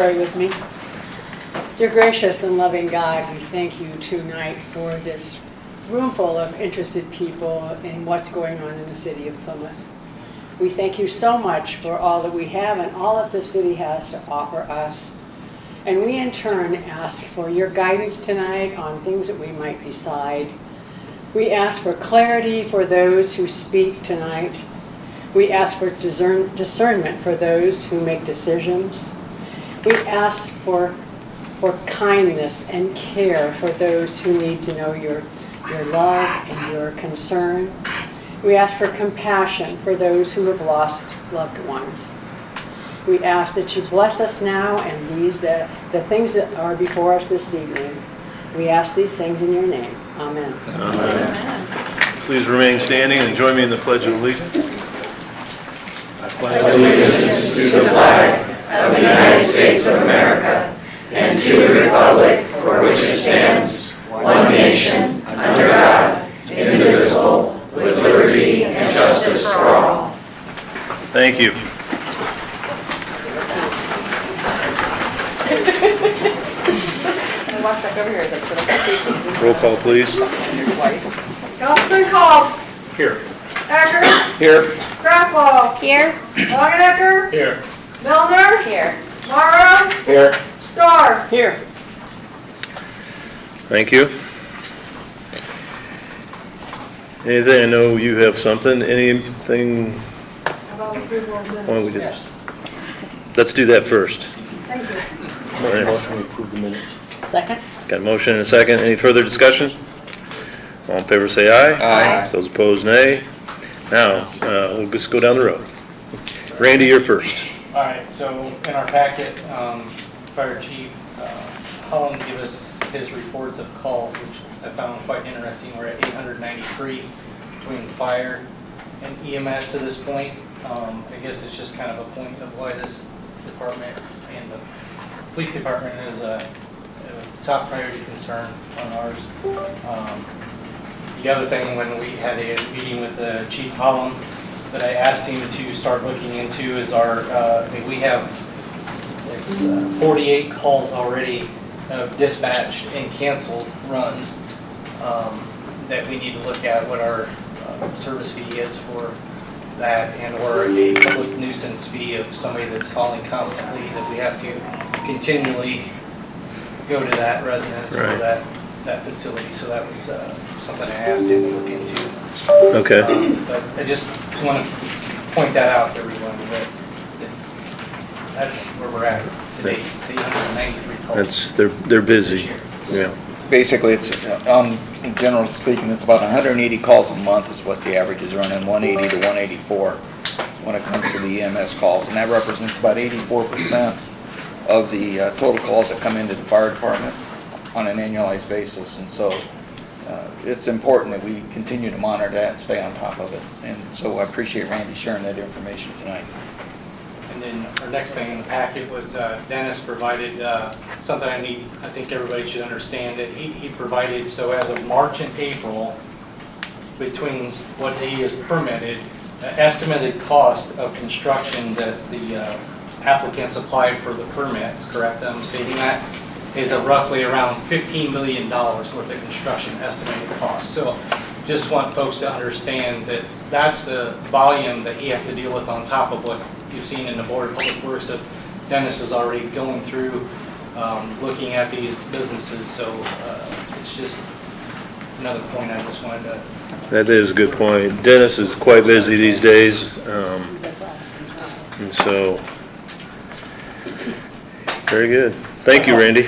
Pray with me. Dear gracious and loving God, we thank you tonight for this room full of interested people in what's going on in the city of Plymouth. We thank you so much for all that we have and all that the city has to offer us. And we in turn ask for your guidance tonight on things that we might decide. We ask for clarity for those who speak tonight. We ask for discernment for those who make decisions. We ask for kindness and care for those who need to know your love and your concern. We ask for compassion for those who have lost loved ones. We ask that you bless us now and the things that are before us this evening. We ask these things in your name. Amen. Amen. Please remain standing and join me in the Pledge of Allegiance. I pledge allegiance to the flag of the United States of America and to the republic for which it stands, one nation, under God, indivisible, with liberty and justice for all. Thank you. Roll call, please. Councilman Cobb. Here. Ecker. Here. Strathwell. Here. Wagonecker. Here. Milner. Here. Morrow. Here. Starr. Here. Thank you. Anything? I know you have something. Anything? About approval of minutes. Why don't we do? Let's do that first. Thank you. All right. Motion to approve the minutes. Second? Got a motion and a second. Any further discussion? All in favor say aye. Aye. Those opposed, nay. Now, we'll just go down the road. Randy, you're first. All right, so in our packet, Fire Chief Holland gave us his reports of calls, which I found quite interesting. We're at 893 between fire and EMS to this point. I guess it's just kind of a point of why this department and the police department is a top priority concern on ours. The other thing, when we had a meeting with Chief Holland, that I asked him to start looking into is our, we have, it's 48 calls already of dispatched and canceled runs that we need to look at what our service fee is for that, and or a public nuisance fee of somebody that's calling constantly, that we have to continually go to that residence or Right. that facility. So that was something I asked him to look into. Okay. But I just want to point that out to everyone that that's where we're at today. It's 893 calls. They're busy. Yeah. Basically, it's, in general speaking, it's about 180 calls a month is what the average is running, 180 to 184 when it comes to the EMS calls. And that represents about 84% of the total calls that come into the fire department on an annualized basis. And so it's important that we continue to monitor that and stay on top of it. And so I appreciate Randy sharing that information tonight. And then our next thing in the packet was Dennis provided something I think everybody should understand, that he provided, so as of March and April, between what he has permitted, estimated cost of construction that the applicants applied for the permit, correct? I'm stating that is roughly around $15 million worth of construction estimated cost. So just want folks to understand that that's the volume that he has to deal with on top of what you've seen in the Board of Public Works that Dennis is already going through, looking at these businesses. So it's just another point I just wanted to. That is a good point. Dennis is quite busy these days. And so, very good. Thank you, Randy.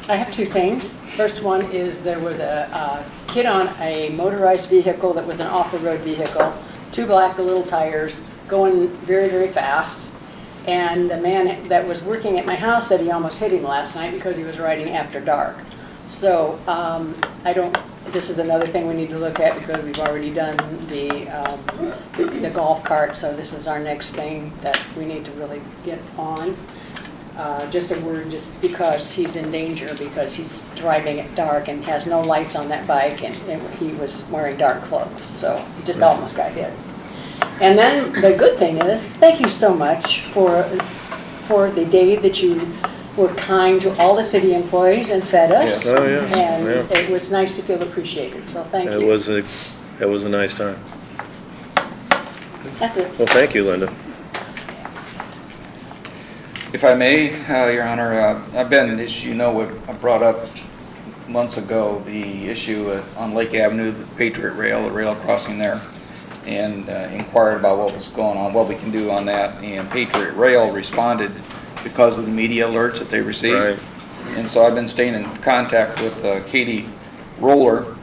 I have two things. First one is there was a kid on a motorized vehicle that was an off-the-road vehicle, two black little tires, going very, very fast. And the man that was working at my house said he almost hit him last night because he was riding after dark. So this is another thing we need to look at because we've already done the golf cart. So this is our next thing that we need to really get on. just a word just because he's in danger, because he's driving at dark and has no lights on that bike, and he was wearing dark clothes, so he just almost got hit. And then the good thing is, thank you so much for the day that you were kind to all the city employees and fed us. Yes. Oh, yes. And Yeah. it was nice to feel appreciated, so thank It you. was a nice time. That's it. Well, thank you, Linda. If I may, Your Honor, I've been, as you know, I brought up months ago the issue on Lake Avenue, the Patriot Rail, the rail crossing there, and inquired about what was going on, what we can do on that. And Patriot Rail responded because of the media alerts that they received. Right. And so I've been staying in contact with Katie Roller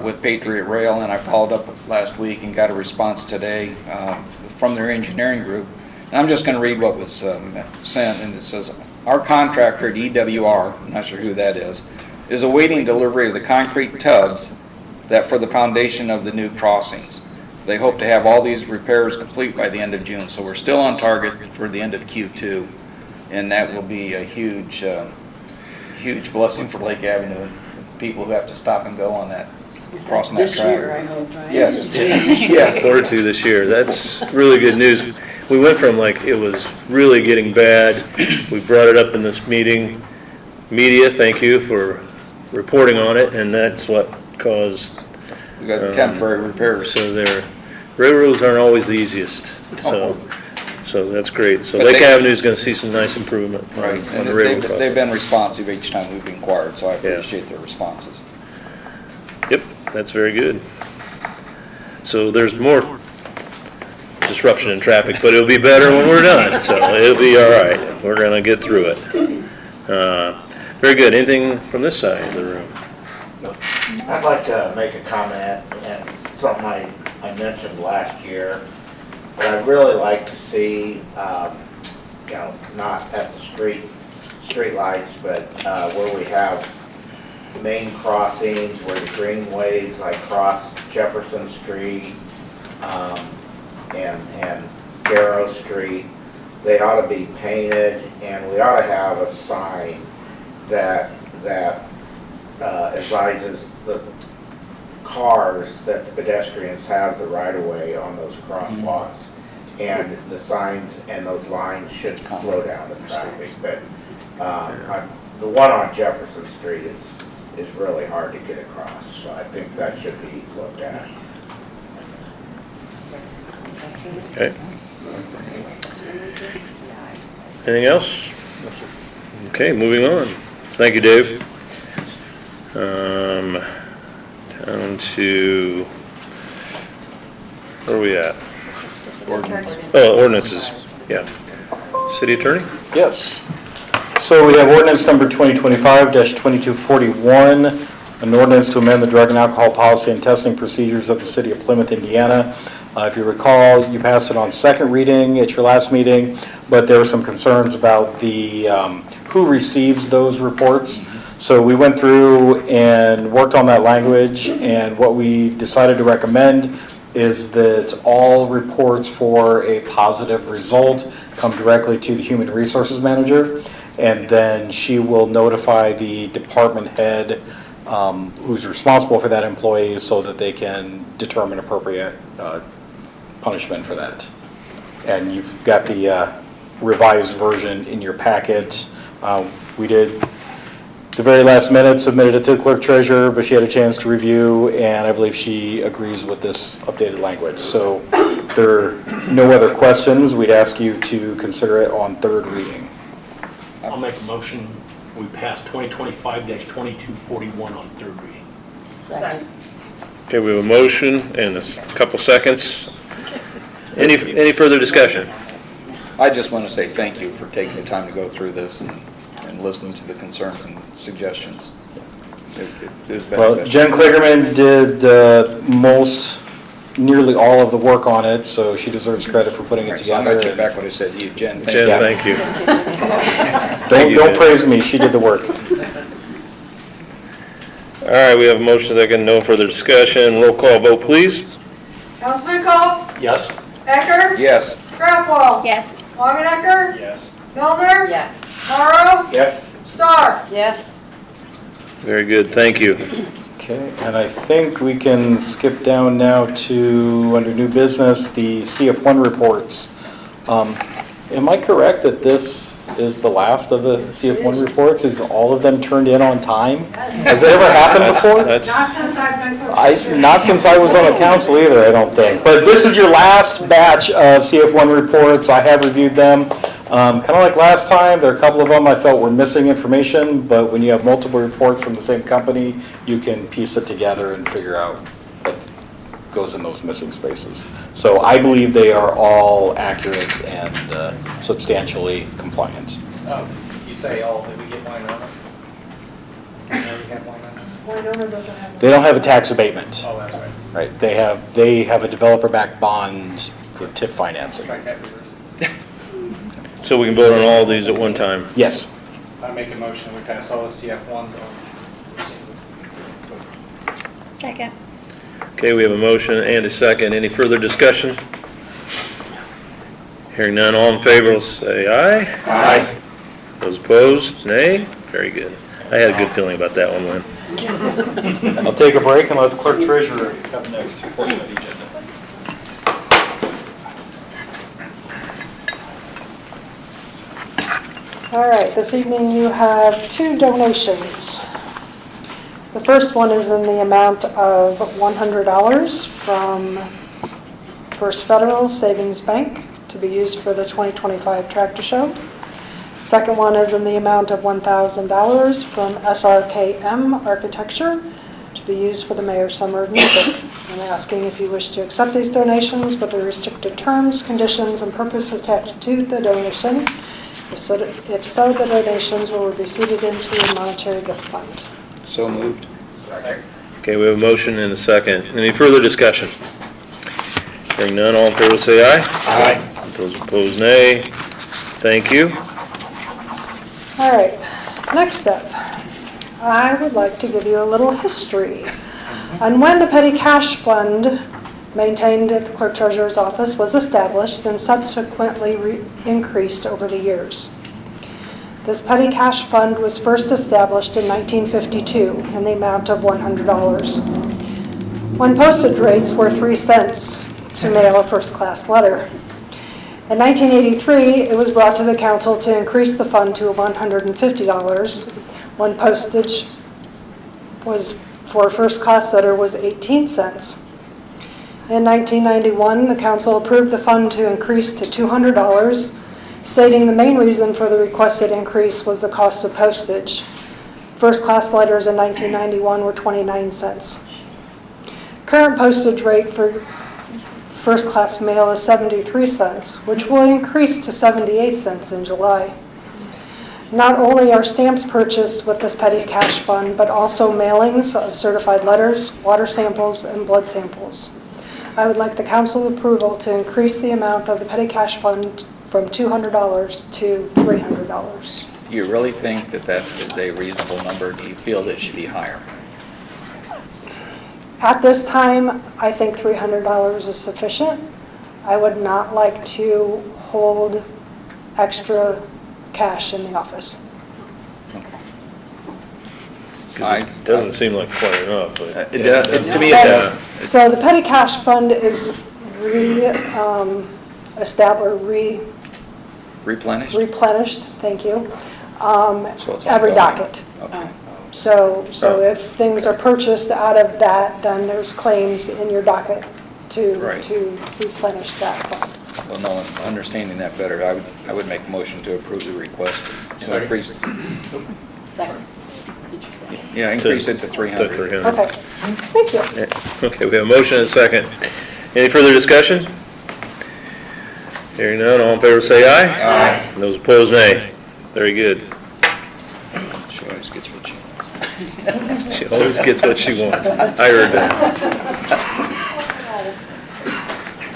with Patriot Rail, and I followed up last week and got a response today from their engineering group. And I'm just going to read what was sent, and it says, our contractor at EWR, I'm not sure who that is awaiting delivery of the concrete tubs that for the foundation of the new crossings. They hope to have all these repairs complete by the end of June, so we're still on target for the end of Q2, and that will be a huge, huge blessing for Lake Avenue and people who have to stop and go on that, crossing that This track. year, I hope, right? Yes, yes. Forward to this year. That's really good news. We went from like it was really getting bad. We brought it up in this meeting. Media, thank you for reporting on it, and that's what caused. We got temporary repairs. So their railroads aren't always the easiest. So that's great. So But Lake they- Avenue is going to see some nice improvement Right, on and the railroad they've crossing. been responsive each time we've inquired, so I Yeah. appreciate their responses. Yep, that's very good. So there's more disruption in traffic, but it'll be better when we're done, so it'll be all right. We're gonna get through it. Very good. Anything from this side of the room? I'd like to make a comment, and something I mentioned last year, but I'd really like to see, not at the street lights, but where we have main crossings, where the greenways like cross Jefferson Street and Darrow Street, they ought to be painted, and we ought to have a sign that advises the cars that the pedestrians have the right-of-way on those crosswalks. And the signs and those lines should slow down the traffic. But the one on Jefferson Street is really hard to get across, so I think that should be looked at. Okay. Anything else? Okay, moving on. Thank you, Dave. Down to, where are we at? Oh, ordinances, yeah. City Attorney? Yes. So we have ordinance number 2025-2241, an ordinance to amend the drug and alcohol policy and testing procedures of the city of Plymouth, Indiana. If you recall, you passed it on second reading at your last meeting, but there were some concerns about the who receives those reports. So we went through and worked on that language, and what we decided to recommend is that all reports for a positive result come directly to the human resources manager, and then she will notify the department head who's responsible for that employee so that they can determine appropriate punishment for that. And you've got the revised version in your packet. We did the very last minute, submitted it to the clerk treasurer, but she had a chance to review, and I believe she agrees with this updated language. So if there are no other questions, we'd ask you to consider it on third reading. I'll make a motion, we pass 2025-2241 on third reading. Second. Okay, we have a motion and a couple seconds. Any further discussion? I just want to say thank you for taking the time to go through this and listening to the concerns and suggestions. It was Well, beneficial. Jen Kligerman did nearly all of the work on it, so she deserves credit for putting it All right, so I'm together. going to take back what I said to you, Jen. Thank Jen, you. thank you. Don't praise me, she did the work. All right, we have a motion, second, no further discussion. Roll call vote, please. Councilman Culp, Yes? Becker, Yes. Kraftwell, Yes. Longenecker, Yes. Milner, Yes. Morrow, Yes. Star. Yes. Very good, thank you. Okay, and I think we can skip down now to, under new business, the CF1 reports. Am I correct that this is the last of the CF1 reports? Is all of them turned in on time? Has that ever happened before? That's, Since I've been Not since I was on the council either, I don't think. But this is your last batch of CF1 reports. I have reviewed them. Kind of like last time, there are a couple of them I felt were missing information, but when you have multiple reports from the same company, you can piece it together and figure out what goes in those missing spaces. So I believe they are all accurate and substantially compliant. You say all, did we get wine on it? We have wine on it? Winona doesn't have. They don't have a tax abatement, Oh, that's right. right? They have a developer-backed bond for TIF financing. Right, that reverse. so we can vote on all of these at one time. Yes. I make a motion, we pass all the CF1s on. Second. Okay, we have a motion and a second. Any further discussion? Hearing none, all in favor will say aye. Aye. Those opposed, nay. Very good. I had a good feeling about that one, Lynn. I'll take a break and let the clerk treasurer have the next portion of the agenda. All right, this evening you have 2 donations. The first one is in the amount of $100 from First Federal Savings Bank to be used for the 2025 tractor show. The second one is in the amount of $1,000 from SRKM Architecture to be used for the Mayor's Summer of Music. I'm asking if you wish to accept these donations with the restricted terms, conditions, and purposes attached to the donation. If so, the donations will be received into a monetary gift fund. So moved. Okay, we have a motion and a second. Any further discussion? Hearing none, all in favor will say aye. Aye. Those opposed, nay. Thank you. All right, next up, I would like to give you a little history on when the petty cash fund maintained at the clerk treasurer's office was established and subsequently increased over the years. This petty cash fund was first established in 1952 in the amount of $100. When postage rates were 3 cents to mail a first-class letter. In 1983, it was brought to the council to increase the fund to $150 when postage was for a first-class letter was 18 cents. In 1991, the council approved the fund to increase to $200, stating the main reason for the requested increase was the cost of postage. First-class letters in 1991 were 29 cents. Current postage rate for first-class mail is 73 cents, which will increase to 78 cents in July. Not only are stamps purchased with this petty cash fund, but also mailings of certified letters, water samples, and blood samples. I would like the council's approval to increase the amount of the petty cash fund from $200 to $300. Do you really think that that is a reasonable number? Do you feel that it should be higher? At this time, I think $300 is sufficient. I would not like to hold extra cash in the office. Because it doesn't seem like quite enough. But It does, to me it does. So the petty cash fund is Replenished? replenished, thank you, So it's every ongoing. docket. Okay. So if things are purchased out of that, then there's claims in your docket Right. to replenish that fund. Well, no, understanding that better, I would make a motion to approve the request to increase, Second. Did you say? yeah, increase it to To 300. 300. Okay, thank you. Okay, we have a motion and a second. Any further discussion? Hearing none, all in favor say aye. Aye. Those opposed, nay. Very good. She always gets what she wants. She always gets what she wants. I heard that.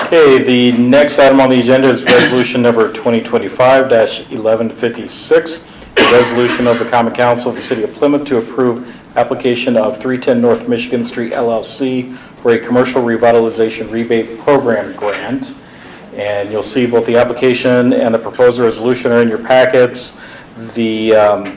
Okay, the next item on the agenda is resolution number 2025-1156, a resolution of the Common Council of the City of Plymouth to approve application of 310 North Michigan Street LLC for a commercial revitalization rebate program grant. And you'll see both the application and the proposed resolution are in your packets. The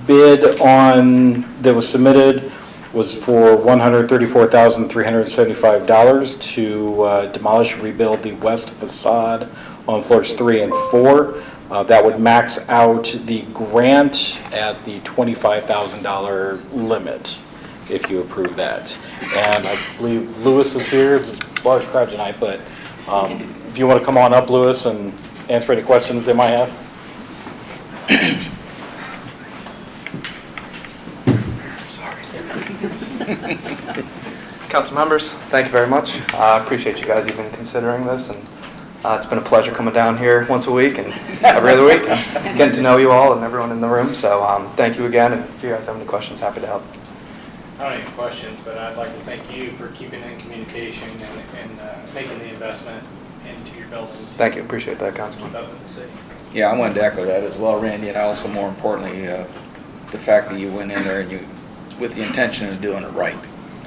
bid that was submitted was for $134,375 to demolish and rebuild the west facade on floors 3 and 4. That would max out the grant at the $25,000 limit, if you approve that. And I believe Lewis is here. It's a large crowd tonight, but if you want to come on up, Lewis, and answer any questions they might have. Council members, thank you very much. I appreciate you guys even considering this, and it's been a pleasure coming down here once a week and every other week, and getting to know you all and everyone in the room. So thank you again, and if you guys have any questions, happy to help. I don't have any questions, but I'd like to thank you for keeping in communication and making the investment into your building. Thank you, appreciate that, Councilman. Keep up with the city. Yeah, I wanted to echo that as well, Randy, and also more importantly, the fact that you went in there and with the intention of doing it right.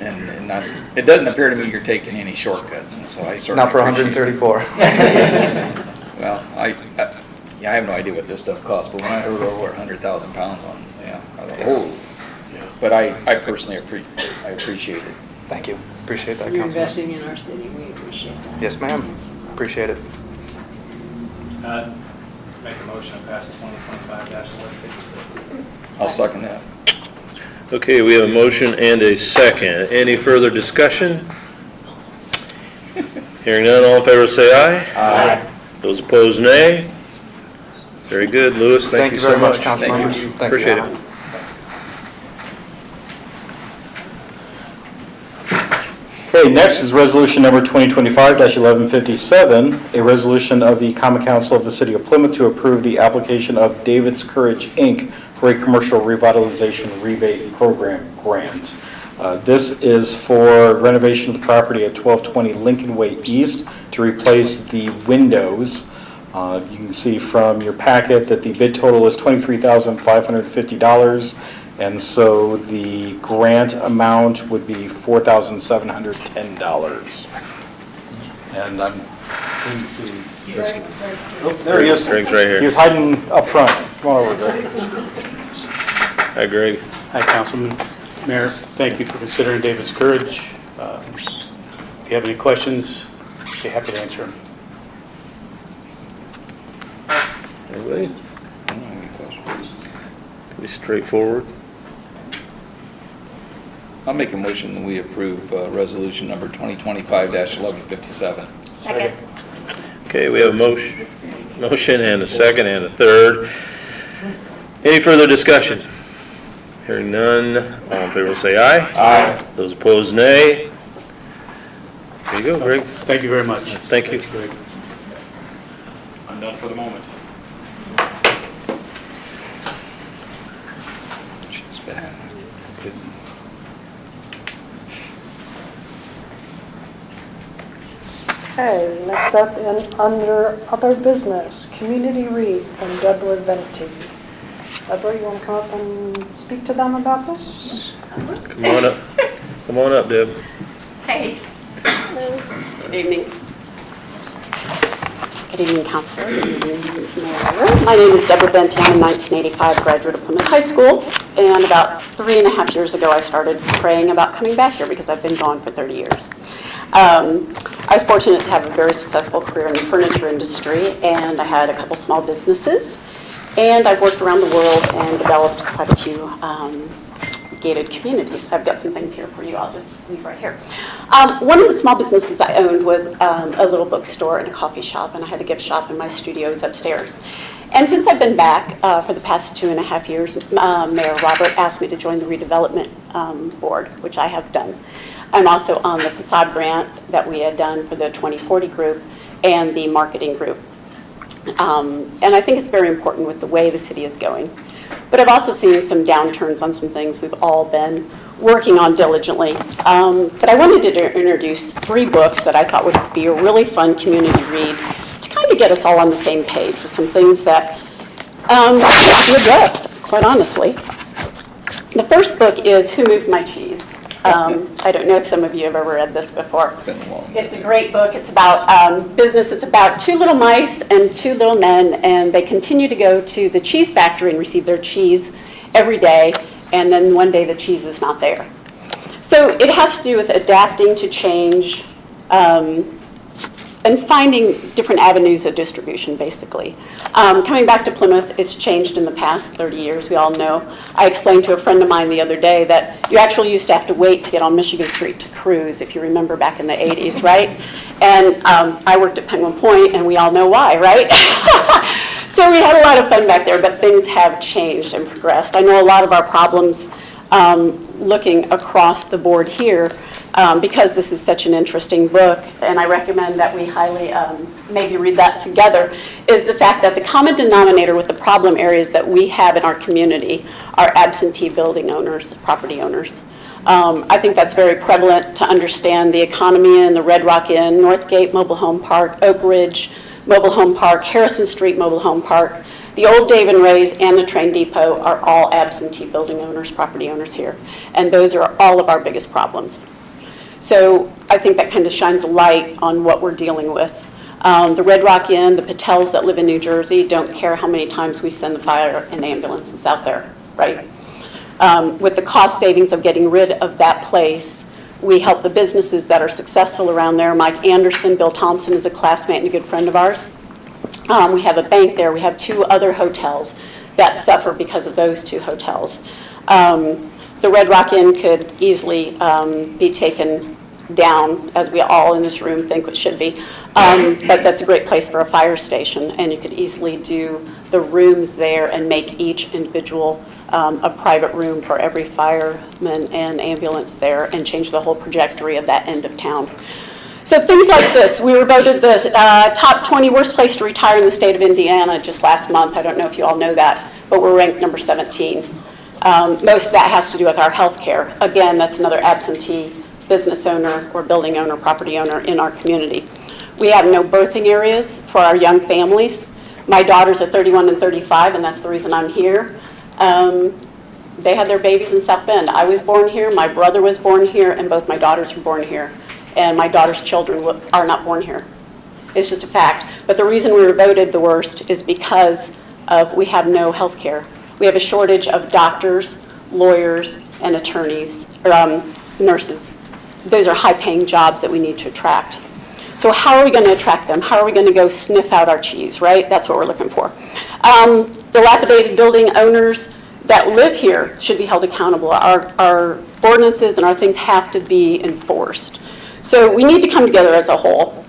And not, it doesn't appear to me you're taking any shortcuts, and so I certainly Not for appreciate it. 134. Well, I have no idea what this stuff costs, but when I heard over 100,000 pounds on, I thought, Yes. oh. But I personally appreciate it. Thank you, appreciate that, You're Councilman. investing in our city, we appreciate that. Yes, ma'am, appreciate it. Make a motion to pass the 2025-1156. I'll second that. Okay, we have a motion and a second. Any further discussion? Hearing none, all in favor say aye. Aye. Those opposed, nay. Very good, Lewis, thank you so very much, much. Council Thank you. members. Thank you. Appreciate it. Okay, next is resolution number 2025-1157, a resolution of the Common Council of the City of Plymouth to approve the application of David's Courage, Inc. for a commercial revitalization rebate program grant. This is for renovation of the property at 1220 Lincoln Way East to replace the windows. You can see from your packet that the bid total is $23,550. And so the grant amount would be $4,710. And I'm, oh, there he is. Greg's right here. He was hiding up front. Come on over, Greg. Hi, Greg. Hi, Councilman. Mayor, thank you for considering David's Courage. If you have any questions, I'd be happy to answer them. Anybody? Pretty straightforward. I'll make a motion that we approve resolution number 2025-1157. Second. Okay, we have a motion and a second and a third. Any further discussion? Hearing none, all in favor will say aye. Aye. Those opposed, nay. There you go, Greg. Thank you very much. Thank you. Thanks, Greg. I'm done for the moment. She's bad. Okay, next up under other business, community read from Deborah Venti. Deborah, you want to come up and speak to them about this? Come on up. Come on up, Deb. Hey. Hello. Good evening. Good evening, Councilor. Good evening, Mayor. My name is Deborah Venti. I'm a 1985 graduate of Plymouth High School. And about 3.5 years ago, I started praying about coming back here because I've been gone for 30 years. I was fortunate to have a very successful career in the furniture industry, and I had a couple small businesses. And I've worked around the world and developed quite a few gated communities. I've got some things here for you. I'll just leave right here. One of the small businesses I owned was a little bookstore and a coffee shop, and I had a gift shop in my studios upstairs. And since I've been back for the past 2.5 years, Mayor Robert asked me to join the redevelopment board, which I have done. I'm also on the facade grant that we had done for the 2040 group and the marketing group. And I think it's very important with the way the city is going. But I've also seen some downturns on some things we've all been working on diligently. But I wanted to introduce 3 books that I thought would be a really fun community read to kind of get us all on the same page with some things that we addressed, quite honestly. The first book is Who Moved My Cheese? I don't know if some of you have ever read this before. It's been a long. It's a great book. It's about business. It's about two little mice and two little men, and they continue to go to the cheese factory and receive their cheese every day, and then one day the cheese is not there. So it has to do with adapting to change and finding different avenues of distribution, basically. Coming back to Plymouth, it's changed in the past 30 years, we all know. I explained to a friend of mine the other day that you actually used to have to wait to get on Michigan Street to cruise, if you remember back in the 80s, right? And I worked at Penguin Point, and we all know why, right? So we had a lot of fun back there, but things have changed and progressed. I know a lot of our problems looking across the board here, because this is such an interesting book, and I recommend that we highly maybe read that together, is the fact that the common denominator with the problem areas that we have in our community are absentee building owners, property owners. I think that's very prevalent to understand the economy in the Red Rock Inn, Northgate Mobile Home Park, Oak Ridge Mobile Home Park, Harrison Street Mobile Home Park. The old Dave and Ray's and the train depot are all absentee building owners, property owners here. And those are all of our biggest problems. So I think that kind of shines a light on what we're dealing with. The Red Rock Inn, the Patels that live in New Jersey don't care how many times we send the fire and ambulances out there, right? With the cost savings of getting rid of that place, we help the businesses that are successful around there. Mike Anderson, Bill Thompson is a classmate and a good friend of ours. We have a bank there. We have 2 other hotels that suffer because of those 2 hotels. The Red Rock Inn could easily be taken down, as we all in this room think it should be. But that's a great place for a fire station, and you could easily do the rooms there and make each individual a private room for every fireman and ambulance there, and change the whole trajectory of that end of town. So things like this. We were voted the top 20 worst place to retire in the state of Indiana just last month. I don't know if you all know that, but we're ranked number 17. Most of that has to do with our health care. Again, that's another absentee business owner or building owner, property owner in our community. We have no birthing areas for our young families. My daughters are 31 and 35, and that's the reason I'm here. They had their babies in South Bend. I was born here, my brother was born here, and both my daughters were born here. And my daughter's children are not born here. It's just a fact. But the reason we were voted the worst is because of we have no health care. We have a shortage of doctors, lawyers, and attorneys, or nurses. Those are high-paying jobs that we need to attract. So how are we going to attract them? How are we going to go sniff out our cheese, right? That's what we're looking for. Dilapidated building owners that live here should be held accountable. Our ordinances and our things have to be enforced. So we need to come together as a whole.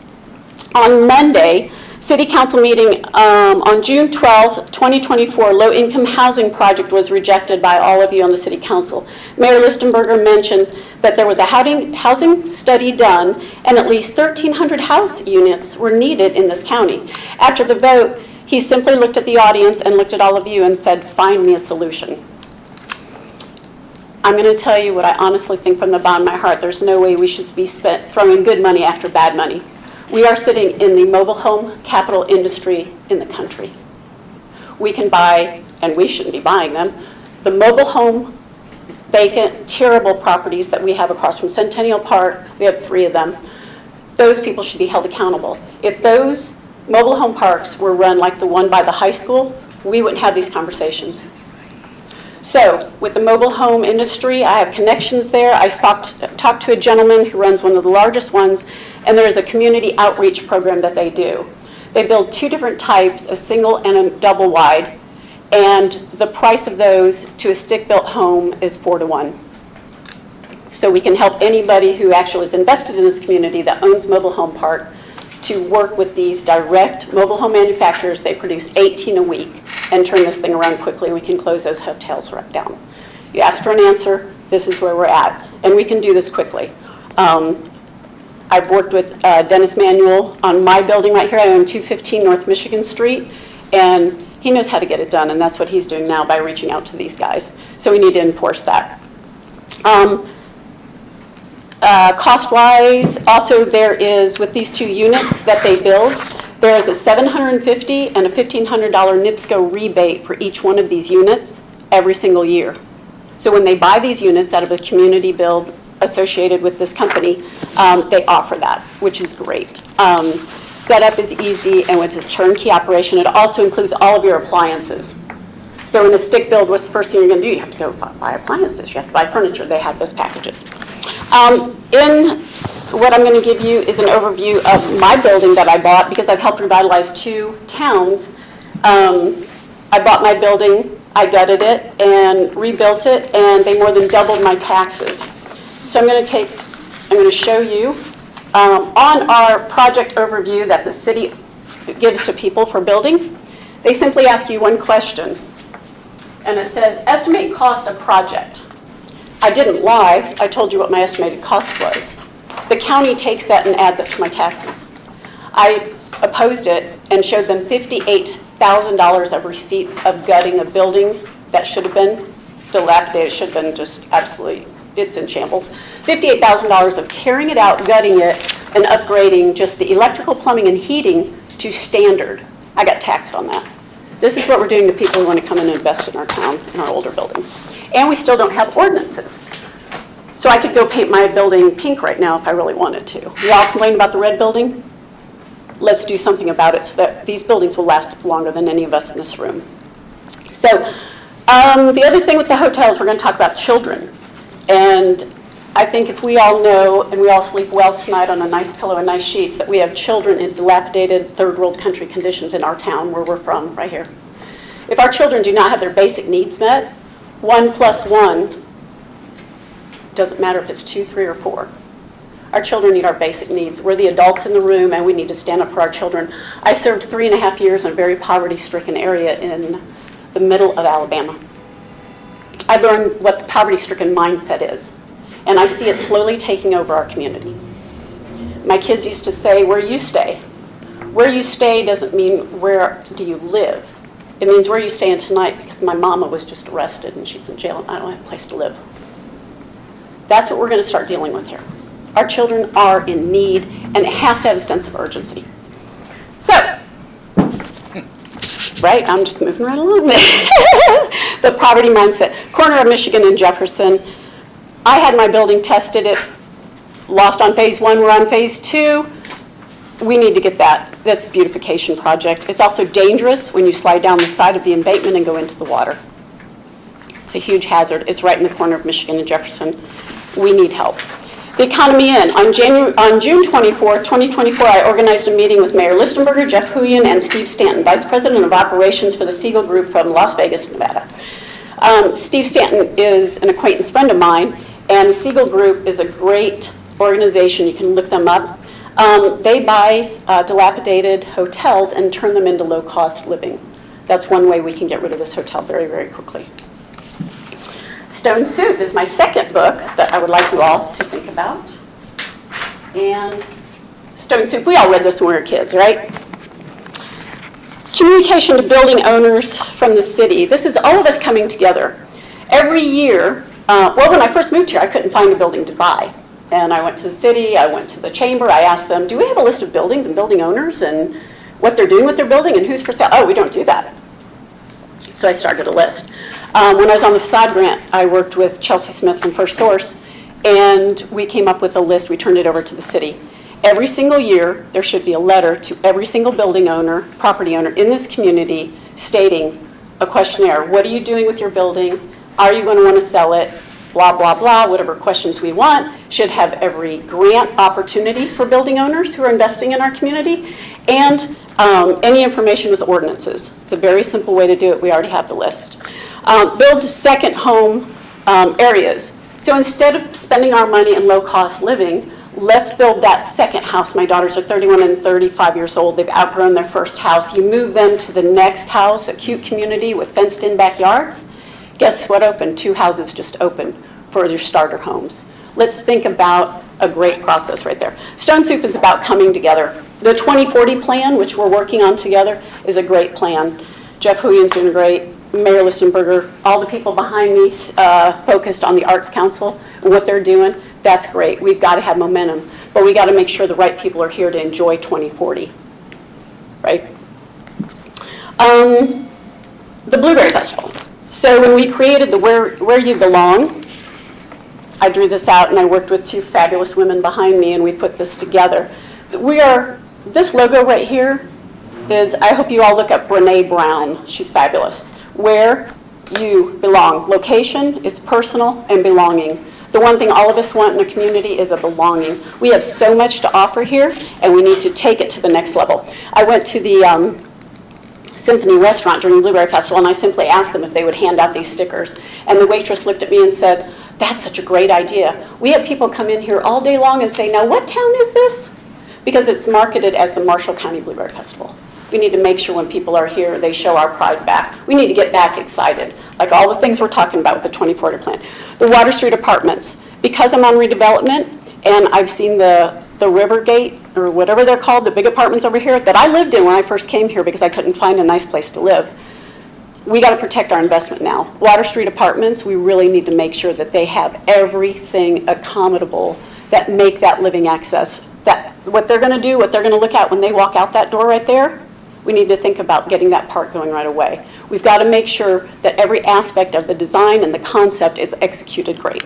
On Monday, City Council meeting on June 12th, 2024, low-income housing project was rejected by all of you on the City Council. Mayor Listenberger mentioned that there was a housing study done and at least 1,300 house units were needed in this county. After the vote, he simply looked at the audience and looked at all of you and said, "Find me a solution." I'm going to tell you what I honestly think from the bottom of my heart. There's no way we should be throwing good money after bad money. We are sitting in the mobile home capital industry in the country. We can buy, and we shouldn't be buying them, the mobile home vacant, terrible properties that we have across from Centennial Park. We have 3 of them. Those people should be held accountable. If those mobile home parks were run like the one by the high school, we wouldn't have these conversations. So with the mobile home industry, I have connections there. I talked to a gentleman who runs one of the largest ones, and there is a community outreach program that they do. They build 2 different types, a single and a double wide, and the price of those to a stick-built home is 4 to 1. So we can help anybody who actually is invested in this community that owns mobile home park to work with these direct mobile home manufacturers. They produce 18 a week and turn this thing around quickly. We can close those hotels right down. You asked for an answer, this is where we're at. And we can do this quickly. I've worked with Dennis Manuel on my building right here. I own 215 North Michigan Street, and he knows how to get it done, and that's what he's doing now by reaching out to these guys. So we need to enforce that. Cost-wise, also there is, with these 2 units that they build, there is a $750 and a $1,500 NIPSCO rebate for each one of these units every single year. So when they buy these units out of a community build associated with this company, they offer that, which is great. Setup is easy, and it's a turnkey operation. It also includes all of your appliances. So in a stick build, what's the first thing you're going to do? You have to go buy appliances. You have to buy furniture. They have those packages. In what I'm going to give you is an overview of my building that I bought because I've helped revitalize 2 towns. I bought my building, I gutted it, and rebuilt it, and they more than doubled my taxes. So I'm going to show you on our project overview that the city gives to people for building. They simply ask you one question, and it says, estimate cost of project. I didn't lie, I told you what my estimated cost was. The county takes that and adds it to my taxes. I opposed it and showed them $58,000 of receipts of gutting a building that should have been dilapidated, should have been just absolutely, it's in shambles. $58,000 of tearing it out, gutting it, and upgrading just the electrical, plumbing, and heating to standard. I got taxed on that. This is what we're doing to people who want to come in and invest in our town, in our older buildings. And we still don't have ordinances. So I could go paint my building pink right now if I really wanted to. We all complain about the red building. Let's do something about it so that these buildings will last longer than any of us in this room. So the other thing with the hotels, we're going to talk about children. And I think if we all know, and we all sleep well tonight on a nice pillow and nice sheets, that we have children in dilapidated third world country conditions in our town where we're from, right here. If our children do not have their basic needs met, 1 + 1, doesn't matter if it's 2, 3, or 4. Our children need our basic needs. We're the adults in the room, and we need to stand up for our children. I served 3.5 years in a very poverty-stricken area in the middle of Alabama. I learned what the poverty-stricken mindset is, and I see it slowly taking over our community. My kids used to say, where you stay. Where you stay doesn't mean where do you live. It means where you staying tonight, because my mama was just arrested and she's in jail and I don't have a place to live. That's what we're going to start dealing with here. Our children are in need, and it has to have a sense of urgency. So, right, I'm just moving right along. The poverty mindset. Corner of Michigan and Jefferson. I had my building tested. It lost on phase 1. We're on phase 2. We need to get that. That's a beautification project. It's also dangerous when you slide down the side of the embankment and go into the water. It's a huge hazard. It's right in the corner of Michigan and Jefferson. We need help. The Economy Inn. On June 24, 2024, I organized a meeting with Mayor Listenberger, Jeff Huyen, and Steve Stanton, Vice President of Operations for the Siegel Group from Las Vegas, Nevada. Steve Stanton is an acquaintance friend of mine, and the Siegel Group is a great organization. You can look them up. They buy dilapidated hotels and turn them into low-cost living. That's one way we can get rid of this hotel very, very quickly. Stone Soup is my second book that I would like you all to think about. And Stone Soup, we all read this when we were kids, right? Communication to building owners from the city. This is all of us coming together. Every year, well, when I first moved here, I couldn't find a building to buy. And I went to the city, I went to the chamber, I asked them, do we have a list of buildings and building owners and what they're doing with their building and who's for sale? Oh, we don't do that. So I started a list. When I was on the facade grant, I worked with Chelsea Smith from First Source, and we came up with a list. We turned it over to the city. Every single year, there should be a letter to every single building owner, property owner in this community stating a questionnaire. What are you doing with your building? Are you going to want to sell it? Blah, blah, blah, whatever questions we want. Should have every grant opportunity for building owners who are investing in our community, and any information with ordinances. It's a very simple way to do it. We already have the list. Build second home areas. So instead of spending our money in low-cost living, let's build that second house. My daughters are 31 and 35 years old. They've outgrown their first house. You move them to the next house, a cute community with fenced-in backyards. Guess what opened? 2 houses just opened for their starter homes. Let's think about a great process right there. Stone Soup is about coming together. The 2040 plan, which we're working on together, is a great plan. Jeff Huyen's doing great. Mayor Listenberger, all the people behind me focused on the Arts Council and what they're doing. That's great. We've got to have momentum, but we got to make sure the right people are here to enjoy 2040, right? The Blueberry Festival. So when we created the Where You Belong, I drew this out and I worked with two fabulous women behind me and we put this together. This logo right here is, I hope you all look up Brene Brown. She's fabulous. Where you belong. Location is personal and belonging. The one thing all of us want in a community is a belonging. We have so much to offer here, and we need to take it to the next level. I went to the Symphony Restaurant during the Blueberry Festival, and I simply asked them if they would hand out these stickers. And the waitress looked at me and said, "That's such a great idea. We have people come in here all day long and say, 'Now, what town is this?' Because it's marketed as the Marshall County Blueberry Festival. We need to make sure when people are here, they show our pride back. We need to get back excited, like all the things we're talking about with the 2040 plan. The Water Street Apartments, because I'm on redevelopment and I've seen the River Gate, or whatever they're called, the big apartments over here that I lived in when I first came here because I couldn't find a nice place to live. We got to protect our investment now. Water Street Apartments, we really need to make sure that they have everything accommodable that make that living access. That what they're going to do, what they're going to look at when they walk out that door right there, we need to think about getting that part going right away. We've got to make sure that every aspect of the design and the concept is executed great.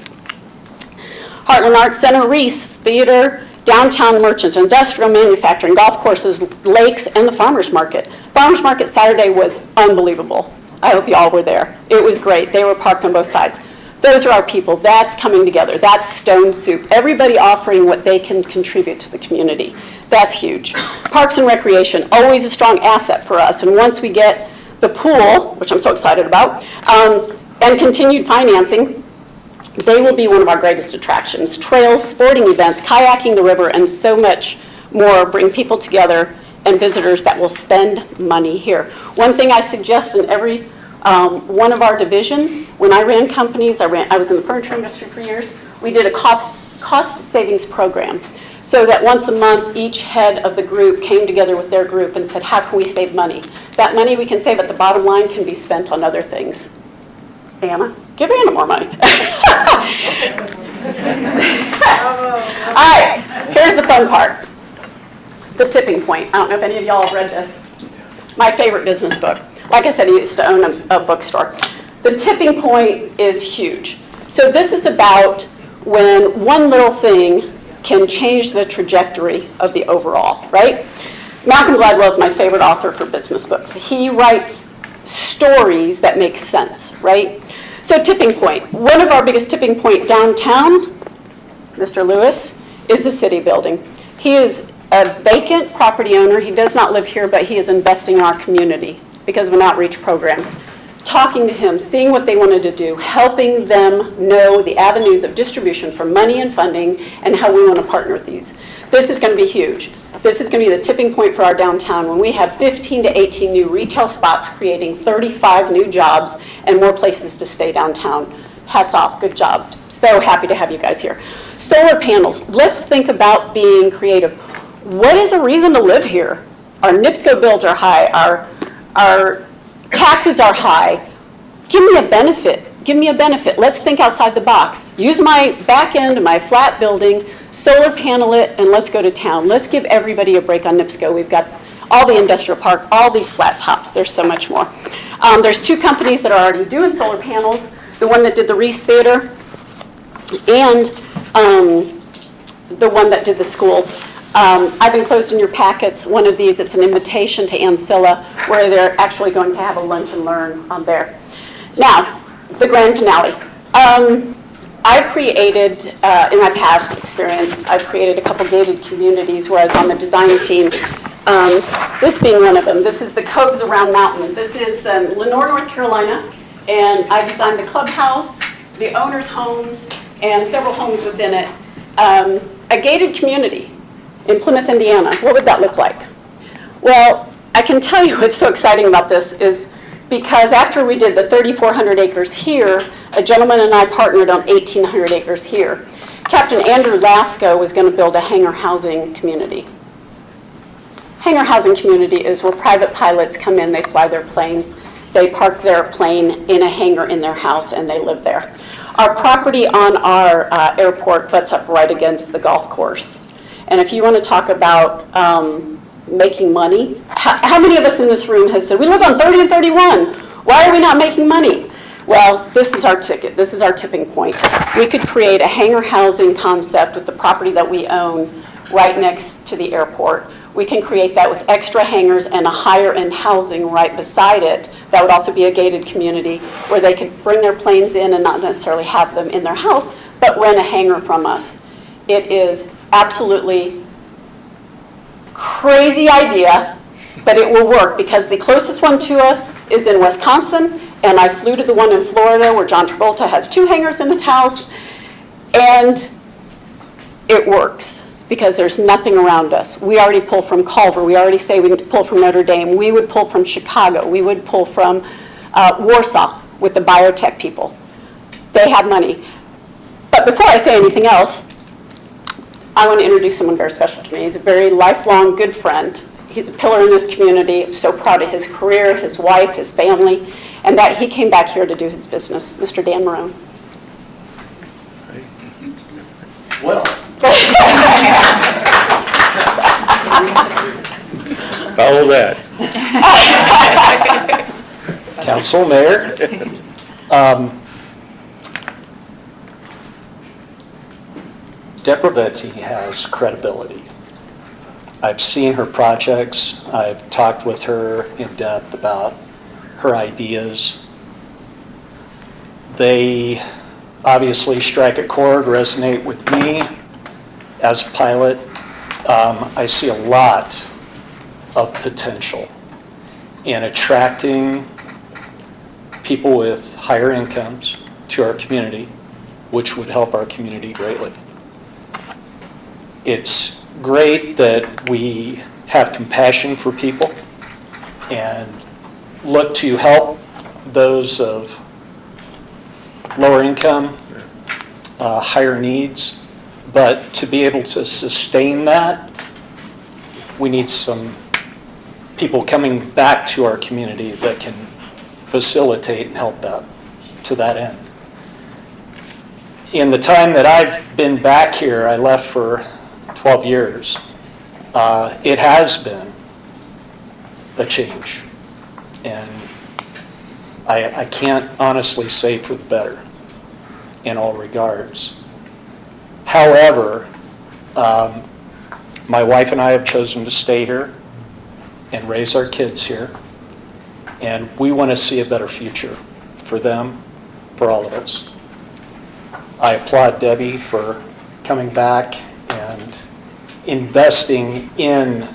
Heartland Arts Center, Reese, theater, downtown merchants, industrial manufacturing, golf courses, lakes, and the farmers market. Farmers market Saturday was unbelievable. I hope you all were there. It was great. They were parked on both sides. Those are our people. That's coming together. That's Stone Soup. Everybody offering what they can contribute to the community. That's huge. Parks and Recreation, always a strong asset for us. And once we get the pool, which I'm so excited about, and continued financing, they will be one of our greatest attractions. Trails, sporting events, kayaking the river, and so much more bring people together and visitors that will spend money here. One thing I suggest in every one of our divisions, when I ran companies, I was in the furniture industry for years, we did a cost savings program. So that once a month, each head of the group came together with their group and said, how can we save money? That money we can save at the bottom line can be spent on other things. Anna, give Anna more money. All right, here's the fun part. The Tipping Point. I don't know if any of y'all have read this. My favorite business book. Like I said, I used to own a bookstore. The Tipping Point is huge. So this is about when one little thing can change the trajectory of the overall, right? Malcolm Gladwell is my favorite author for business books. He writes stories that make sense, right? So Tipping Point. One of our biggest tipping point downtown, Mr. Lewis, is the city building. He is a vacant property owner. He does not live here, but he is investing in our community because of an outreach program. Talking to him, seeing what they wanted to do, helping them know the avenues of distribution for money and funding and how we want to partner with these. This is going to be huge. This is going to be the tipping point for our downtown when we have 15 to 18 new retail spots creating 35 new jobs and more places to stay downtown. Hats off, good job. So happy to have you guys here. Solar panels, let's think about being creative. What is a reason to live here? Our NIPSCO bills are high, our taxes are high. Give me a benefit. Give me a benefit. Let's think outside the box. Use my back end of my flat building, solar panel it, and let's go to town. Let's give everybody a break on NIPSCO. We've got all the industrial park, all these flat tops. There's so much more. There's two companies that are already doing solar panels, the one that did the Reese Theater and the one that did the schools. I've enclosed in your packets one of these. It's an invitation to Ancilla where they're actually going to have a lunch and learn on there. Now, the grand finale. I've created, in my past experience, I've created a couple gated communities where I was on the design team. This being one of them. This is the Coves Around Mountain. This is Lenore, North Carolina, and I designed the clubhouse, the owner's homes, and several homes within it. A gated community in Plymouth, Indiana. What would that look like? Well, I can tell you what's so exciting about this is because after we did the 3,400 acres here, a gentleman and I partnered on 1,800 acres here. Captain Andrew Lasco was going to build a hangar housing community. Hangar housing community is where private pilots come in, they fly their planes, they park their plane in a hangar in their house, and they live there. Our property on our airport butts up right against the golf course. And if you want to talk about making money, how many of us in this room has said, we live on 30 and 31, why are we not making money? Well, this is our ticket. This is our tipping point. We could create a hangar housing concept with the property that we own right next to the airport. We can create that with extra hangars and a higher-end housing right beside it. That would also be a gated community where they could bring their planes in and not necessarily have them in their house, but rent a hangar from us. It is absolutely crazy idea, but it will work because the closest one to us is in Wisconsin, and I flew to the one in Florida where John Travolta has 2 hangars in his house, and it works because there's nothing around us. We already pull from Culver. We already say we can pull from Notre Dame. We would pull from Chicago. We would pull from Warsaw with the biotech people. They have money. But before I say anything else, I want to introduce someone very special to me. He's a very lifelong good friend. He's a pillar in this community. I'm so proud of his career, his wife, his family, and that he came back here to do his business. Mr. Dan Marone. Well. Follow that. Council, Mayor. Deborah Venti has credibility. I've seen her projects. I've talked with her in depth about her ideas. They obviously strike a chord, resonate with me as a pilot. I see a lot of potential in attracting people with higher incomes to our community, which would help our community greatly. It's great that we have compassion for people and look to help those of lower income, higher needs, but to be able to sustain that, we need some people coming back to our community that can facilitate and help that to that end. In the time that I've been back here, I left for 12 years, it has been a change. And I can't honestly say for the better in all regards. However, my wife and I have chosen to stay here and raise our kids here. And we want to see a better future for them, for all of us. I applaud Debbie for coming back and investing in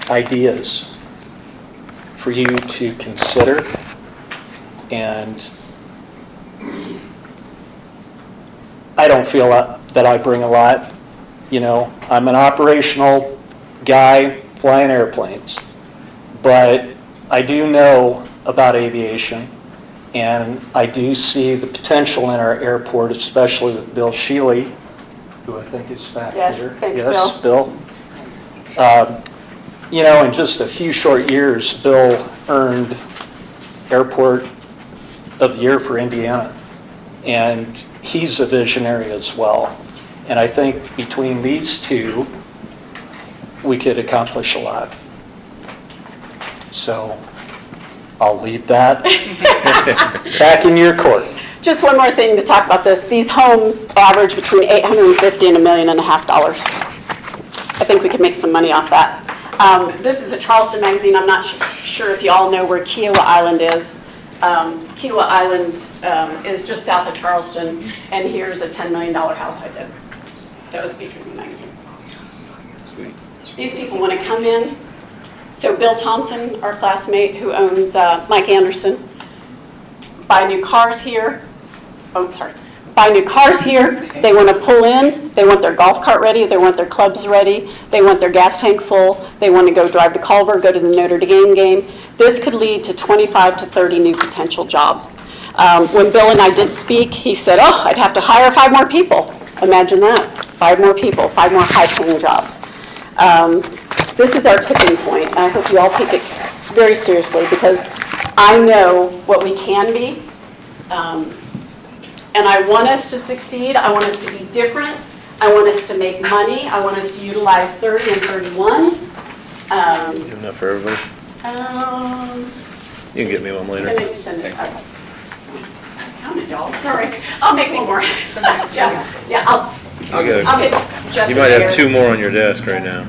ideas for you to consider. And I don't feel that I bring a lot. You know, I'm an operational guy flying airplanes, but I do know about aviation, and I do see the potential in our airport, especially with Bill Shealy, who I think is back Yes, here. thanks, Yes, Bill. You know, in just a few short years, Bill earned Airport of the Year for Indiana, and he's a visionary as well. And I think between these two, we could accomplish a lot. So I'll leave that back in your court. Just one more thing to talk about this. These homes average between $850,000 and $1.5 million. I think we could make some money off that. This is a Charleston magazine. I'm not sure if you all know where Kiowa Island is. Kiowa Island is just south of Charleston, and here's a $10 million house I did that was featured in the magazine. Sweet. These people want to come in. So Bill Thompson, our classmate who owns Mike Anderson, buy new cars here. Oh, sorry. Buy new cars here. They want to pull in. They want their golf cart ready. They want their clubs ready. They want their gas tank full. They want to go drive to Culver, go to the Notre Dame game. This could lead to 25 to 30 new potential jobs. When Bill and I did speak, he said, oh, I'd have to hire 5 more people. Imagine that. 5 more people, 5 more high-paying jobs. This is our tipping point, and I hope you all take it very seriously because I know what we can be, and I want us to succeed. I want us to be different. I want us to make money. I want us to utilize 30 and 31. Good enough for everybody? You can get me one And later. then you send it. Okay. I counted y'all, sorry. I'll make one more. Jeff, yeah, I'll get Jeff. You might have 2 more on your desk right now.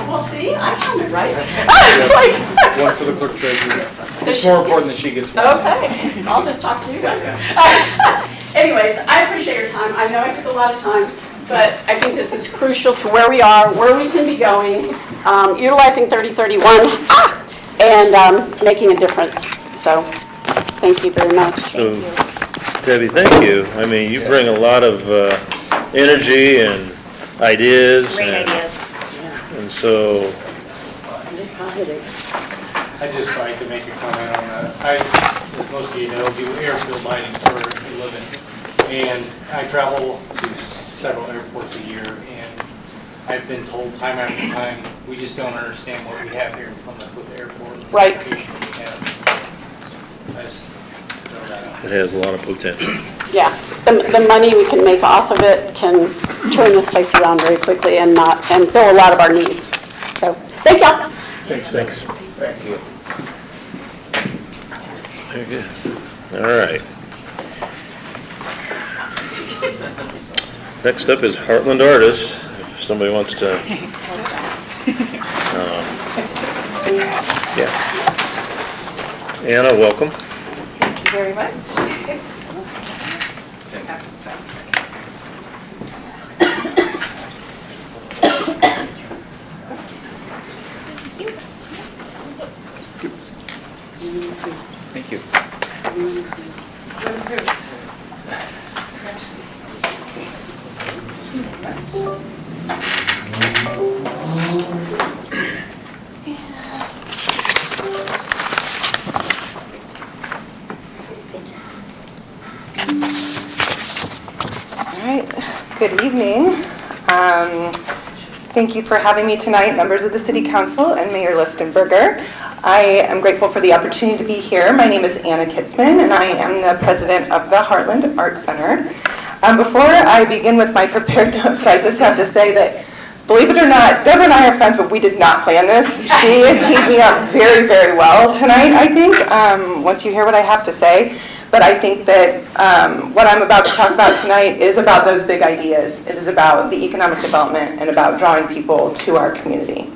Well, see, I counted right. It's like, One for the clerk treasurer. Does It's more important that she gets one. okay, I'll just talk to you guys. Anyways, I appreciate your time. I know I took a lot of time, but I think this is crucial to where we are, where we can be going, utilizing 3031, and making a difference. So, thank you very much. So, Debbie, thank you. I mean, you bring a lot of energy and ideas. Great ideas. And so, I'd just like to make a comment on that. I, as most of you know, do airfield lighting for a living. And I travel to several airports a year, and I've been told time after time, we just don't understand what we have here in Plymouth with the airport. Right. The location we have. I just throw that out. it has a lot of potential. Yeah, the money we can make off of it can turn this place around very quickly and fill a lot of our needs. So, thank y'all. Thanks. Thank you. Very good. All right. Next up is Heartland Artists, if somebody wants to. Yeah. Anna, welcome. Thank you very much. Thank you. All right, good evening. Thank you for having me tonight, members of the City Council and Mayor Listenberger. I am grateful for the opportunity to be here. My name is Anna Kitzman, and I am the president of the Heartland Art Center. Before I begin with my prepared notes, I just have to say that, believe it or not, Deborah and I are friends, but we did not plan this. She teed me up very, very well tonight, I think, once you hear what I have to say. But I think that what I'm about to talk about tonight is about those big ideas. It is about the economic development and about drawing people to our community.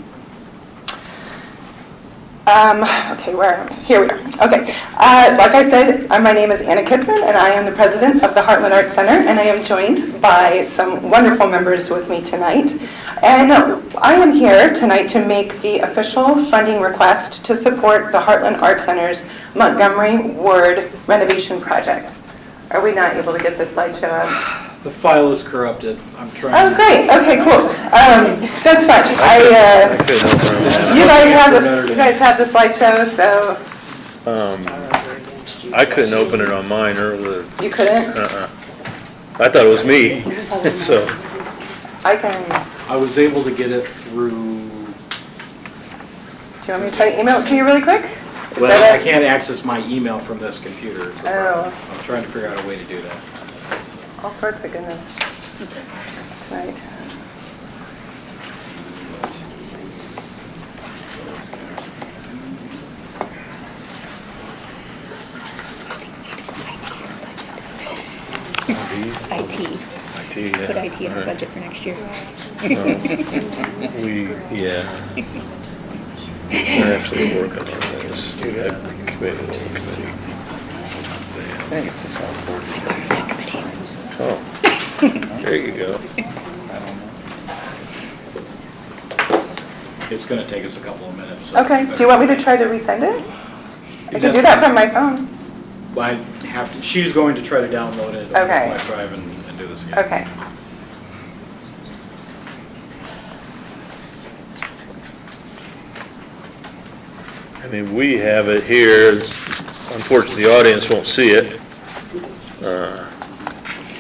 Okay, where am I? Here we are. Okay, like I said, my name is Anna Kitzman, and I am the president of the Heartland Art Center, and I am joined by some wonderful members with me tonight. And I am here tonight to make the official funding request to support the Heartland Art Center's Montgomery Ward renovation project. Are we not able to get this slideshow up? The file is corrupted. I'm trying. Oh, great. Okay, cool. That's fine. You guys have the slideshow, so. I couldn't open it on mine earlier. You couldn't? I thought it was me, so. I can. I was able to get it through. Do you want me to try to email it to you really quick? Well, I can't access my email from this computer. So Oh. I'm trying to figure out a way to do that. All sorts of goodness tonight. IT. Yeah. Put IT in the budget for next year. Yeah. We're actually working on this. I think it's a software. Oh, there you go. I don't know. It's going to take us a couple of minutes. So Okay. Do you want me to try to resend it? I can do that from my phone. I have to. She's going to try to download it on Okay. the flash drive and do this again. Okay. I mean, we have it here. Unfortunately, the audience won't see it.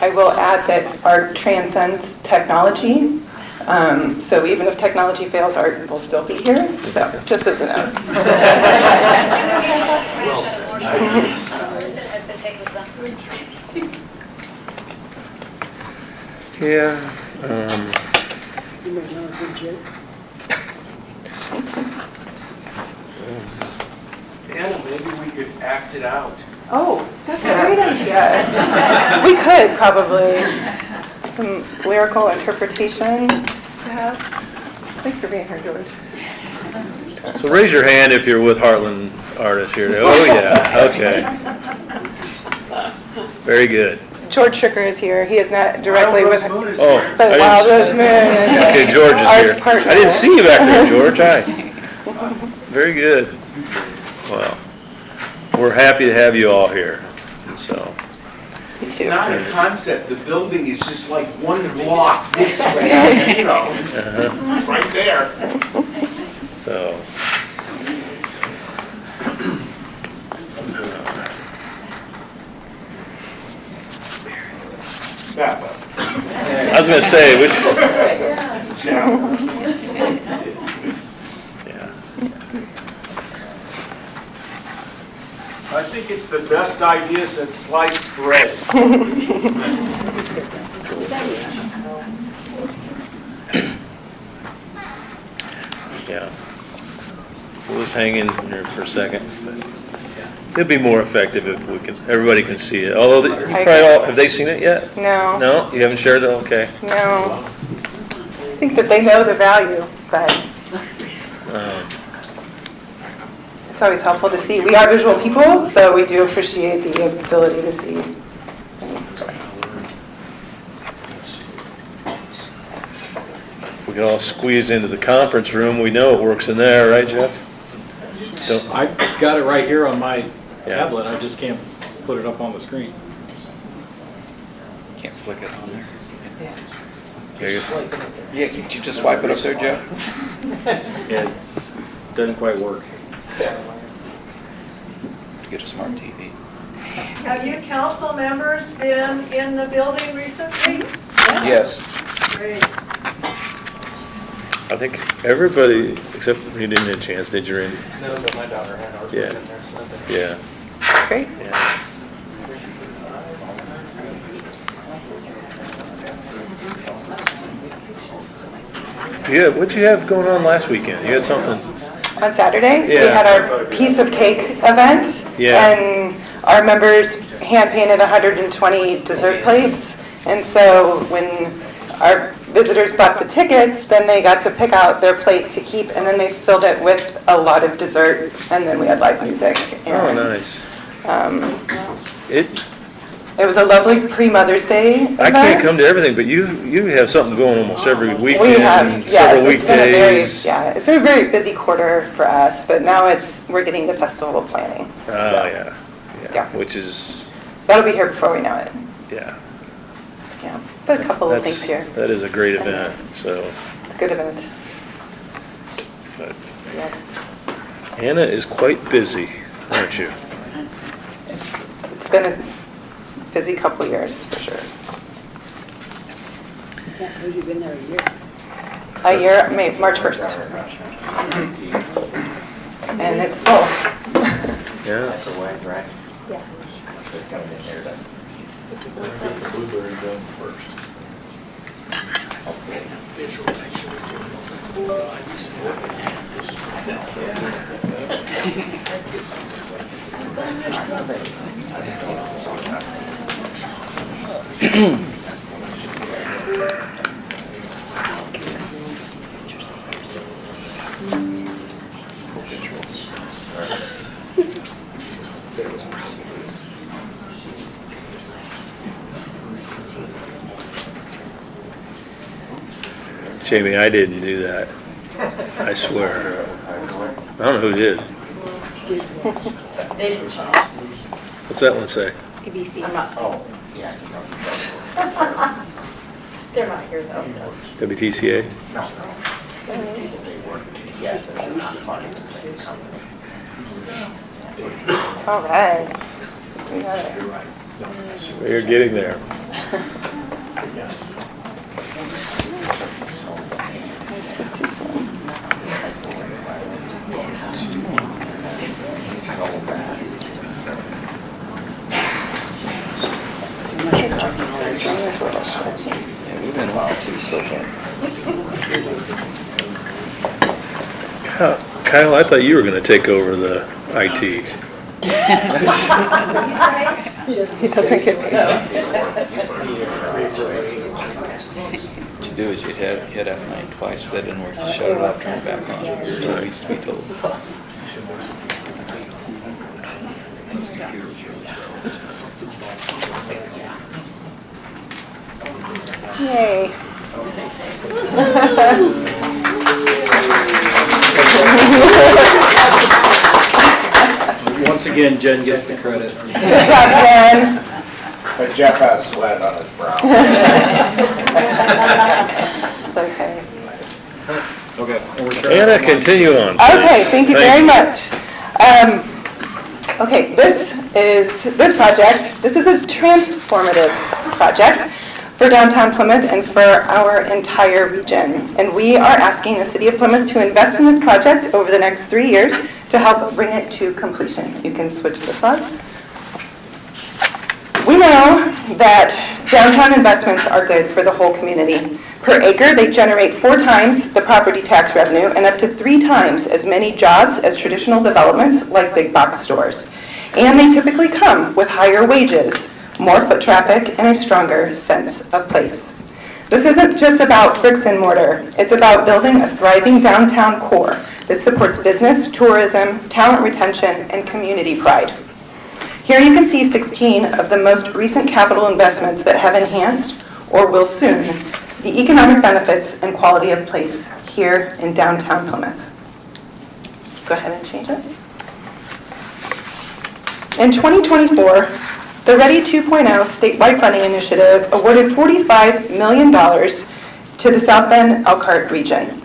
I will add that art transcends technology. So even if technology fails, art will still be here. So just as a note. Yeah. act it out. Oh, that's a great idea. We could probably. Some lyrical interpretation, perhaps. Thanks for being here, George. So raise your hand if you're with Heartland artists here. Oh, yeah, okay. Very good. George Schricker is here. He is not directly with. Wild Rose Moon is Oh, here. But I Wild didn't Rose Moon is Okay, George is arts here. partner. I didn't see you back there, George. Hi. Very good. Well, we're happy to have you all here. So, It's not a concept. The building is just like one block this way, you know. It's right there. so. That way. I was going to say, which, Yeah. yeah. I think it's the best idea since sliced bread. Yeah. We'll just hang in there for a second. But it'll be more effective if we can, everybody can see it. Although, you probably all, have they seen it yet? No. No? You haven't shared it? Okay. No. I think that they know the value, but it's always helpful to see. We are visual people, so we do appreciate the ability to see things. We can all squeeze into the conference room. We know it works in there, right, Jeff? Don't- I got it right here on my Yeah. tablet, I just can't put it up on the screen. Can't flick it on there. There you go. Yeah, can't you just swipe it up there, Jeff? It doesn't quite work. Get a smart TV. Have you council members been in the building recently? Yes. Great. I think everybody, except you didn't get a chance, did you, Randy? No, but my daughter had ours. Yeah. Yeah. Great. Yeah. Yeah, what'd you have going on last weekend? You had something? On Saturday, we Yeah. had our Piece of Cake event. Yeah. And our members hand-painted 120 dessert plates. And so when our visitors bought the tickets, then they got to pick out their plate to keep, and then they filled it with a lot of dessert, and then we had live music. Oh, And, nice. It It, was a lovely pre-Mother's Day event. I can't come to everything, but you have something going almost every We weekend, have, several yes, it's been a very, weekdays. yeah, it's been a very busy quarter for us, but now we're getting to festival planning. Oh, So yeah, Yeah. which is, That'll be here before we know it, yeah. yeah. But a couple of things That's- here. That is a great event, so, It's a good event, but yes. Anna is quite busy, aren't you? It's been a busy couple of years, for sure. Can't believe you've been there a year. A year, March 1st. And it's full. Yeah. Jamie, I didn't do that. I swear. I don't know who did. They didn't change. What's that one say? ABC. I'm not saying. They're not here though. WTCA? All right. We got it. You're getting there. I speak too soon. Yeah, we've been a while too, so far. Kyle, I thought you were going to take over the IT. He doesn't get paid. What you do is you hit F9 twice, if that didn't work, you shut it off, turn it back on. That's what we used to be told. Yay. Once again, Jen gets the credit. Good job, Jen. But Jeff has sweat on his brow. It's okay. Okay. Anna, continue on, please. Okay, thank you very much. Okay, this project, this is a transformative project for downtown Plymouth and for our entire region. And we are asking the City of Plymouth to invest in this project over the next 3 years to help bring it to completion. You can switch the slide. We know that downtown investments are good for the whole community. Per acre, they generate 4 times the property tax revenue and up to 3 times as many jobs as traditional developments like big box stores. And they typically come with higher wages, more foot traffic, and a stronger sense of place. This isn't just about bricks and mortar. It's about building a thriving downtown core that supports business, tourism, talent retention, and community pride. Here you can see 16 of the most recent capital investments that have enhanced, or will soon, the economic benefits and quality of place here in downtown Plymouth. Go ahead and change it. In 2024, the Ready 2.0 statewide funding initiative awarded $45 million to the South Bend Elkhart region.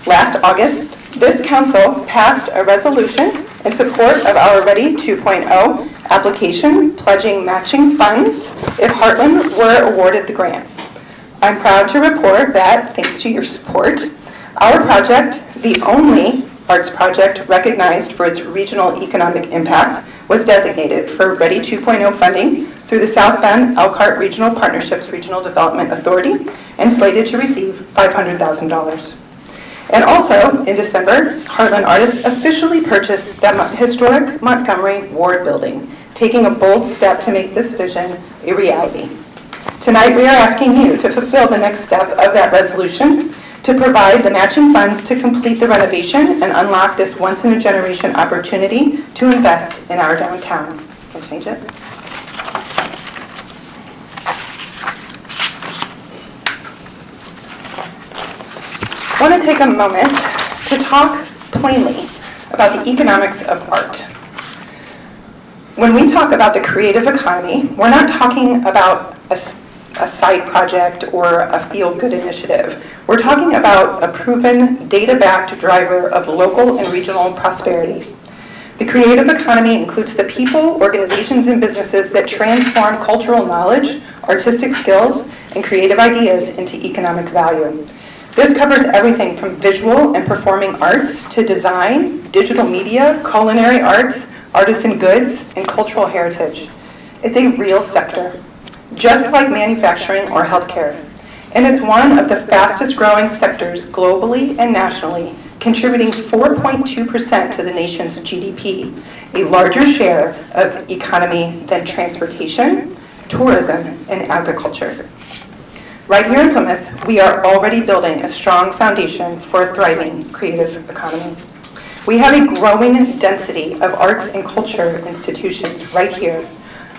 Last August, this council passed a resolution in support of our Ready 2.0 application pledging matching funds if Heartland were awarded the grant. I'm proud to report that, thanks to your support, our project, the only arts project recognized for its regional economic impact, was designated for Ready 2.0 funding through the South Bend Elkhart Regional Partnerships Regional Development Authority and slated to receive $500,000. And also, in December, Heartland Artists officially purchased the historic Montgomery Ward building, taking a bold step to make this vision a reality. Tonight, we are asking you to fulfill the next step of that resolution to provide the matching funds to complete the renovation and unlock this once-in-a-generation opportunity to invest in our downtown. Can I change it? I want to take a moment to talk plainly about the economics of art. When we talk about the creative economy, we're not talking about a side project or a feel-good initiative. We're talking about a proven, data-backed driver of local and regional prosperity. The creative economy includes the people, organizations, and businesses that transform cultural knowledge, artistic skills, and creative ideas into economic value. This covers everything from visual and performing arts to design, digital media, culinary arts, artisan goods, and cultural heritage. It's a real sector, just like manufacturing or healthcare. And it's one of the fastest growing sectors globally and nationally, contributing 4.2% to the nation's GDP, a larger share of the economy than transportation, tourism, and agriculture. Right here in Plymouth, we are already building a strong foundation for a thriving creative economy. We have a growing density of arts and culture institutions right here.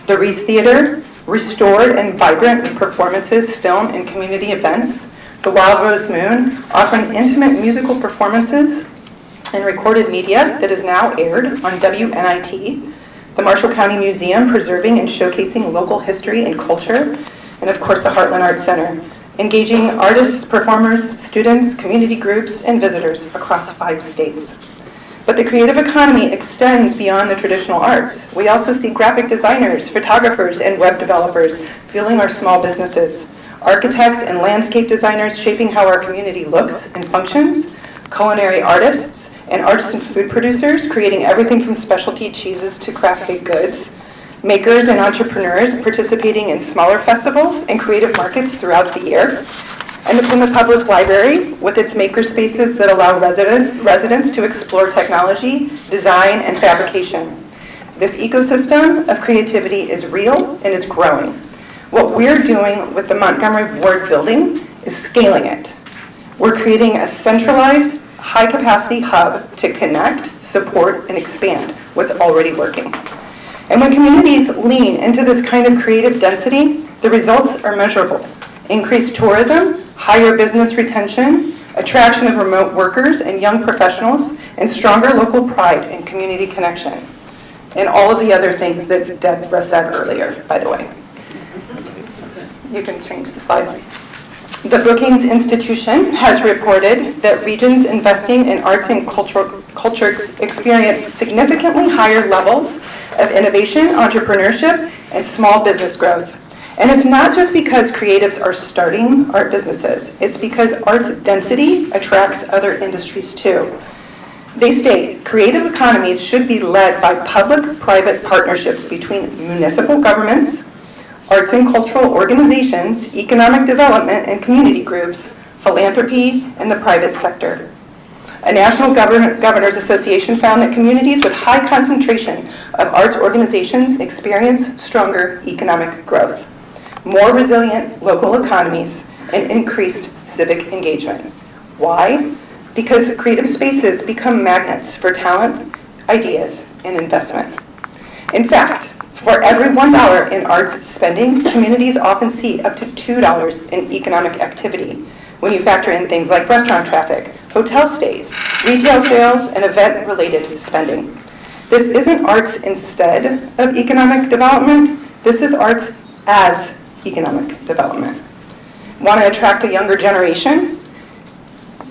The Reese Theater, restored and vibrant with performances, film, and community events. The Wild Rose Moon, offering intimate musical performances and recorded media that is now aired on WNIT. The Marshall County Museum, preserving and showcasing local history and culture. And of course, the Heartland Arts Center, engaging artists, performers, students, community groups, and visitors across 5 states. But the creative economy extends beyond the traditional arts. We also see graphic designers, photographers, and web developers fueling our small businesses, architects and landscape designers shaping how our community looks and functions, culinary artists, and artisan food producers creating everything from specialty cheeses to craft baked goods, makers and entrepreneurs participating in smaller festivals and creative markets throughout the year, and the Plymouth Public Library with its maker spaces that allow residents to explore technology, design, and fabrication. This ecosystem of creativity is real and it's growing. What we're doing with the Montgomery Ward building is scaling it. We're creating a centralized, high-capacity hub to connect, support, and expand what's already working. And when communities lean into this kind of creative density, the results are measurable. Increased tourism, higher business retention, attraction of remote workers and young professionals, and stronger local pride and community connection. And all of the other things that Deborah said earlier, by the way. You can change the slide. The Brookings Institution has reported that regions investing in arts and culture experience significantly higher levels of innovation, entrepreneurship, and small business growth. And it's not just because creatives are starting art businesses. It's because art's density attracts other industries too. They state, creative economies should be led by public-private partnerships between municipal governments, arts and cultural organizations, economic development and community groups, philanthropy, and the private sector. A National Governors Association found that communities with high concentration of arts organizations experience stronger economic growth, more resilient local economies, and increased civic engagement. Why? Because creative spaces become magnets for talent, ideas, and investment. In fact, for every $1 in arts spending, communities often see up to $2 in economic activity when you factor in things like restaurant traffic, hotel stays, retail sales, and event-related spending. This isn't arts instead of economic development. This is arts as economic development. Want to attract a younger generation?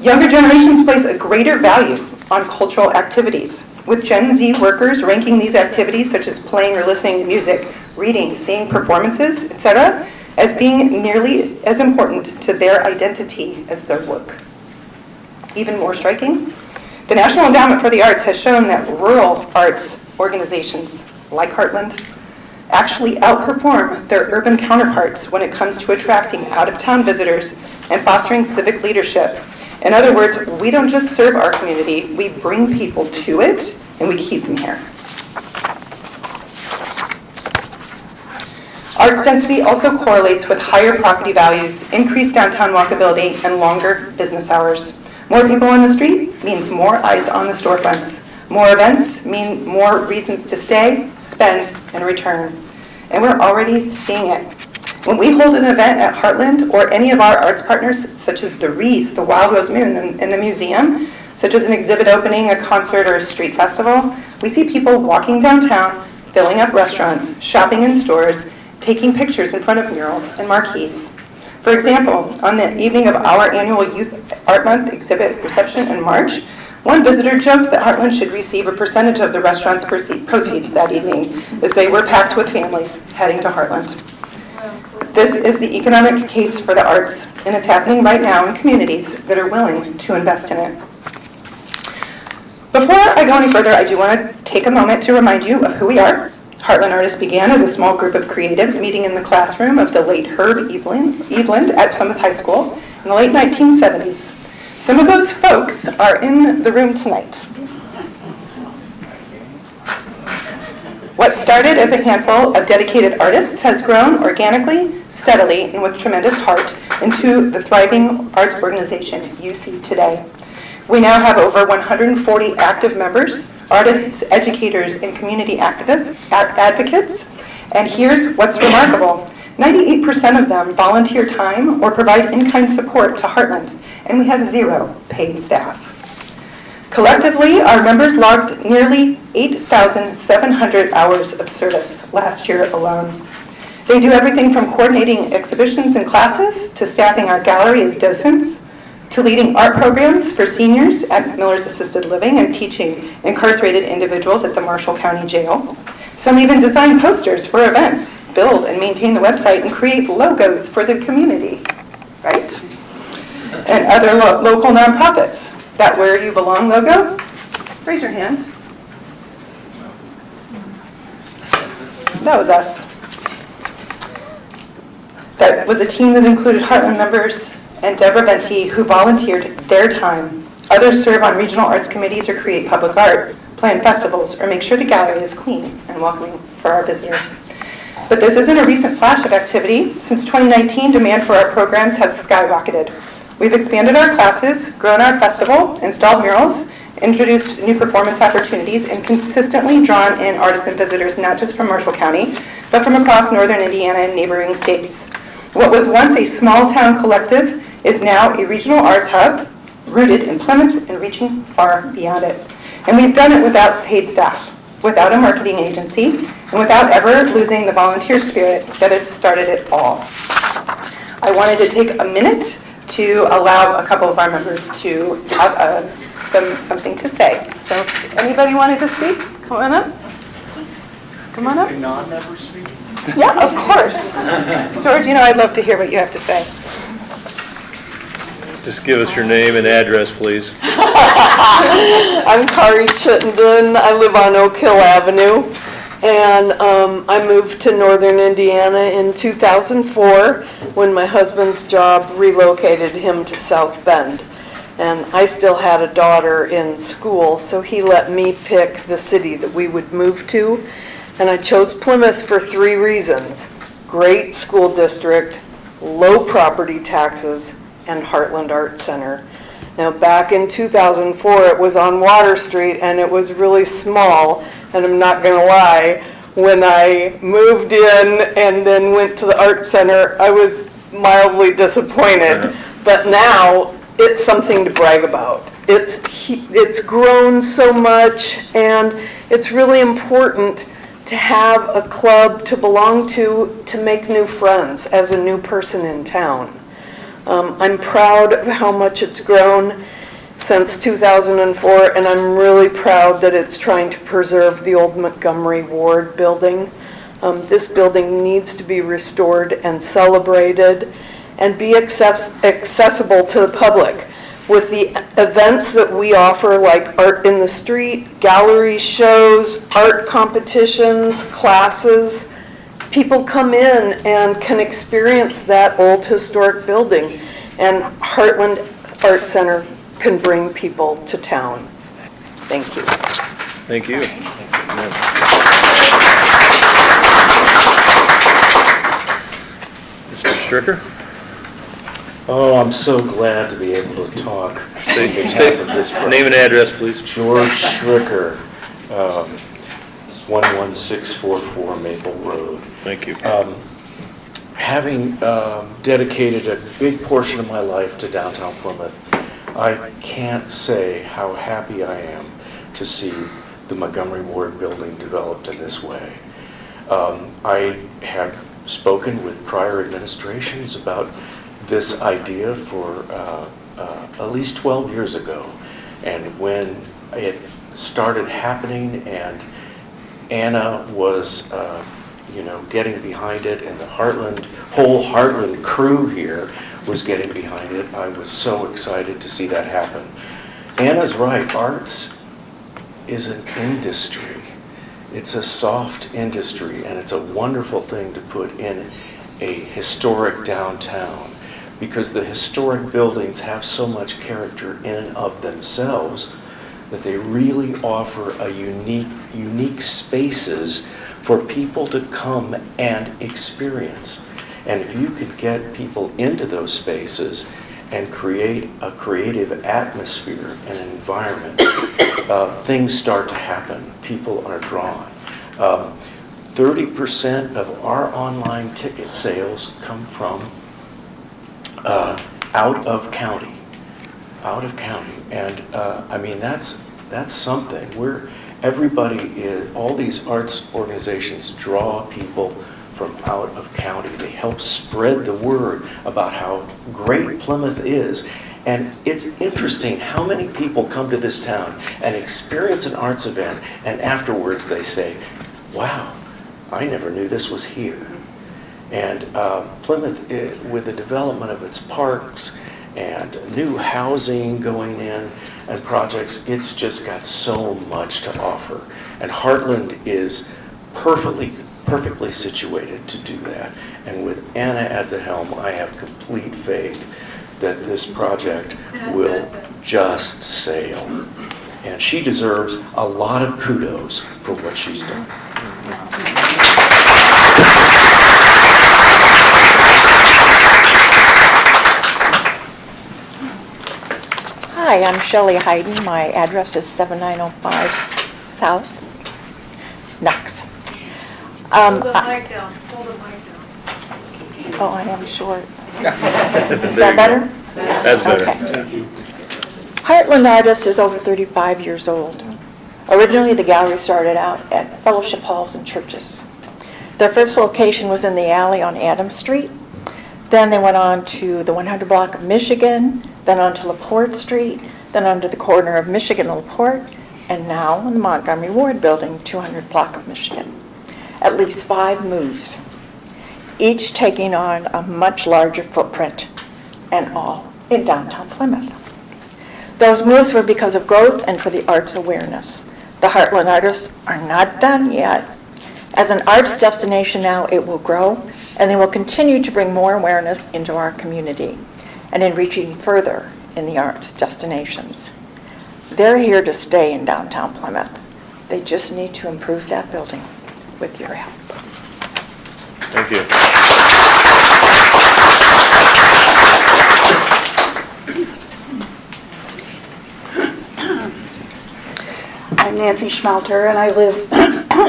Younger generations place a greater value on cultural activities, with Gen Z workers ranking these activities such as playing or listening to music, reading, seeing performances, etc., as being nearly as important to their identity as their work. Even more striking, the National Endowment for the Arts has shown that rural arts organizations like Heartland actually outperform their urban counterparts when it comes to attracting out-of-town visitors and fostering civic leadership. In other words, we don't just serve our community, we bring people to it, and we keep them here. Arts density also correlates with higher property values, increased downtown walkability, and longer business hours. More people on the street means more eyes on the storefronts. More events mean more reasons to stay, spend, and return. And we're already seeing it. When we hold an event at Heartland or any of our arts partners, such as the Reese, the Wild Rose Moon, and the museum, such as an exhibit opening, a concert, or a street festival, we see people walking downtown, filling up restaurants, shopping in stores, taking pictures in front of murals and marquees. For example, on the evening of our annual Youth Art Month exhibit reception in March, one visitor joked that Heartland should receive a percentage of the restaurant's proceeds that evening, as they were packed with families heading to Heartland. This is the economic case for the arts, and it's happening right now in communities that are willing to invest in it. Before I go any further, I do want to take a moment to remind you of who we are. Heartland Artists began as a small group of creatives meeting in the classroom of the late Herb Eveland at Plymouth High School in the late 1970s. Some of those folks are in the room tonight. What started as a handful of dedicated artists has grown organically, steadily, and with tremendous heart into the thriving arts organization you see today. We now have over 140 active members, artists, educators, and community advocates. And here's what's remarkable. 98% of them volunteer time or provide in-kind support to Heartland, and we have 0 paid staff. Collectively, our members logged nearly 8,700 hours of service last year alone. They do everything from coordinating exhibitions and classes to staffing our gallery as docents, to leading art programs for seniors at Miller's Assisted Living and teaching incarcerated individuals at the Marshall County Jail. Some even design posters for events, build and maintain the website, and create logos for the community, right? And other local nonprofits. That Where You Belong logo? Raise your hand. That was us. That was a team that included Heartland members and Deborah Venti, who volunteered their time. Others serve on regional arts committees or create public art. plan festivals, or make sure the gallery is clean and welcoming for our visitors. But this isn't a recent flash of activity. Since 2019, demand for our programs have skyrocketed. We've expanded our classes, grown our festival, installed murals, introduced new performance opportunities, and consistently drawn in artists and visitors not just from Marshall County, but from across northern Indiana and neighboring states. What was once a small-town collective is now a regional arts hub rooted in Plymouth and reaching far beyond it. And we've done it without paid staff, without a marketing agency, and without ever losing the volunteer spirit that has started it all. I wanted to take a minute to allow a couple of our members to have something to say. So if anybody wanted to speak, come on up. Come on up. Can non-members speak? Yeah, of course. George, I'd love to hear what you have to say. Just give us your name and address, please. I'm Kari Chittenden. I live on Oak Hill Avenue, and I moved to northern Indiana in 2004 when my husband's job relocated him to South Bend. And I still had a daughter in school, so he let me pick the city that we would move to. And I chose Plymouth for 3 reasons: great school district, low property taxes, and Heartland Art Center. Now, back in 2004, it was on Water Street, and it was really small, and I'm not gonna lie, when I moved in and then went to the Art Center, I was mildly disappointed. But now, it's something to brag about. It's grown so much, and it's really important to have a club to belong to make new friends as a new person in town. I'm proud of how much it's grown since 2004, and I'm really proud that it's trying to preserve the old Montgomery Ward building. This building needs to be restored and celebrated and be accessible to the public. With the events that we offer, like Art in the Street, gallery shows, art competitions, classes, people come in and can experience that old historic building, and Heartland Art Center can bring people to town. Thank you. Thank you. Mr. Stricker? Oh, I'm so glad to be able to talk. Name and address, please. George Schricker, 11644 Maple Road. Thank you. Having dedicated a big portion of my life to downtown Plymouth, I can't say how happy I am to see the Montgomery Ward building developed in this way. I have spoken with prior administrations about this idea for at least 12 years ago, and when it started happening and Anna was getting behind it, and the whole Heartland crew here was getting behind it, I was so excited to see that happen. Anna's right, arts is an industry. It's a soft industry, and it's a wonderful thing to put in a historic downtown, because the historic buildings have so much character in and of themselves that they really offer a unique spaces for people to come and experience. And if you could get people into those spaces and create a creative atmosphere and an environment, things start to happen. People are drawn. 30% of our online ticket sales come from out of county, and I mean that's something. All these arts organizations draw people from out of county. They help spread the word about how great Plymouth is, and it's interesting how many people come to this town and experience an arts event, and afterwards they say, "Wow, I never knew this was here." And Plymouth, with the development of its parks and new housing going in and projects, it's just got so much to offer. And Heartland is perfectly situated to do that. And with Anna at the helm, I have complete faith that this project will just sail. And she deserves a lot of kudos for what she's done. Hi, I'm Shelley Hayden. My address is 7905 South Knox. Hold the mic down, hold the mic down. Oh, I am short. Is that better? That's better. Okay. Heartland Artists is over 35 years old. Originally, the gallery started out at fellowship halls and churches. Their first location was in the alley on Adams Street. Then they went on to the 100 block of Michigan, then on to LaPorte Street, then on to the corner of Michigan and LaPorte, and now in the Montgomery Ward building, 200 block of Michigan. At least 5 moves, each taking on a much larger footprint, and all in downtown Plymouth. Those moves were because of growth and for the arts awareness. The Heartland Artists are not done yet. As an arts destination now, it will grow, and they will continue to bring more awareness into our community and in reaching further in the arts destinations. They're here to stay in downtown Plymouth. They just need to improve that building with your help. Thank you. I'm Nancy Schmelter, and I live,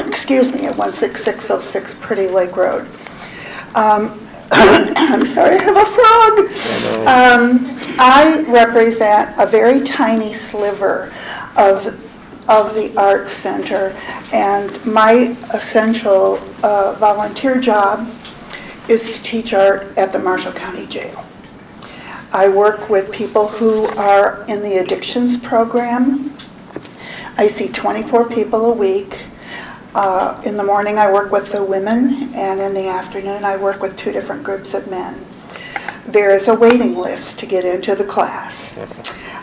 excuse me, at 16606 Pretty Lake Road. I'm sorry, I have a frog. I represent a very tiny sliver of the Arts Center, and my essential volunteer job is to teach art at the Marshall County Jail. I work with people who are in the addictions program. I see 24 people a week. In the morning I work with the women, and in the afternoon I work with 2 different groups of men. There is a waiting list to get into the class.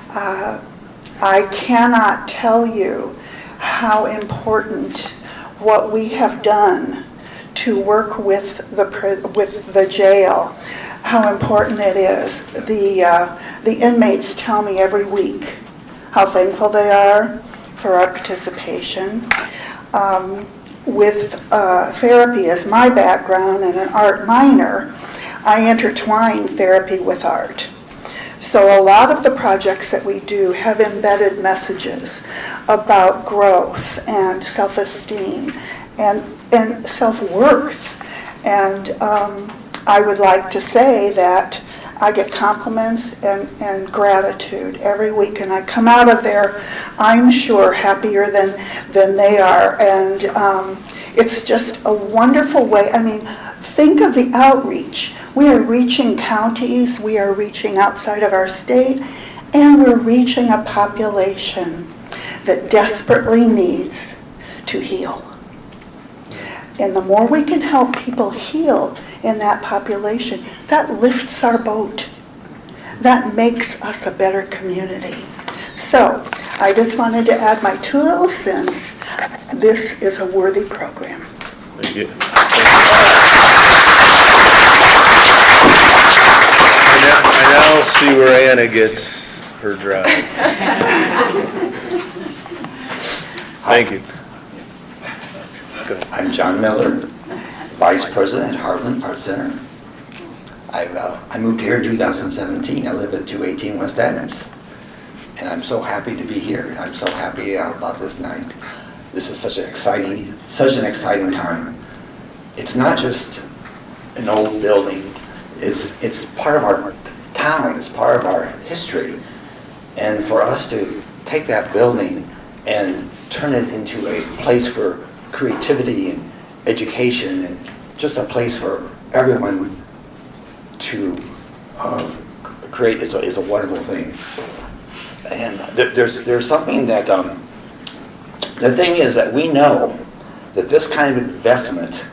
I cannot tell you how important what we have done to work with the jail, how important it is. The inmates tell me every week how thankful they are for our participation. With therapy as my background and an art minor, I intertwine therapy with art. So a lot of the projects that we do have embedded messages about growth and self-esteem and self-worth. And I would like to say that I get compliments and gratitude every week, and I come out of there, I'm sure, happier than they are. And it's just a wonderful way. I mean, think of the outreach. We are reaching counties, we are reaching outside of our state, and we're reaching a population that desperately needs to heal. And the more we can help people heal in that population, that lifts our boat. That makes us a better community. So I just wanted to add my 2 little cents. This is a worthy program. Thank you. I now see where Anna gets her drive. Thank you. I'm John Miller, Vice President at Heartland Art Center. I moved here in 2017. I live at 218 West Adams. And I'm so happy to be here. I'm so happy about this night. This is such an exciting time. It's not just an old building. It's part of our town. It's part of our history. And for us to take that building and turn it into a place for creativity and education and just a place for everyone to create is a wonderful thing. And there's something that, the thing is that we know that this kind of investment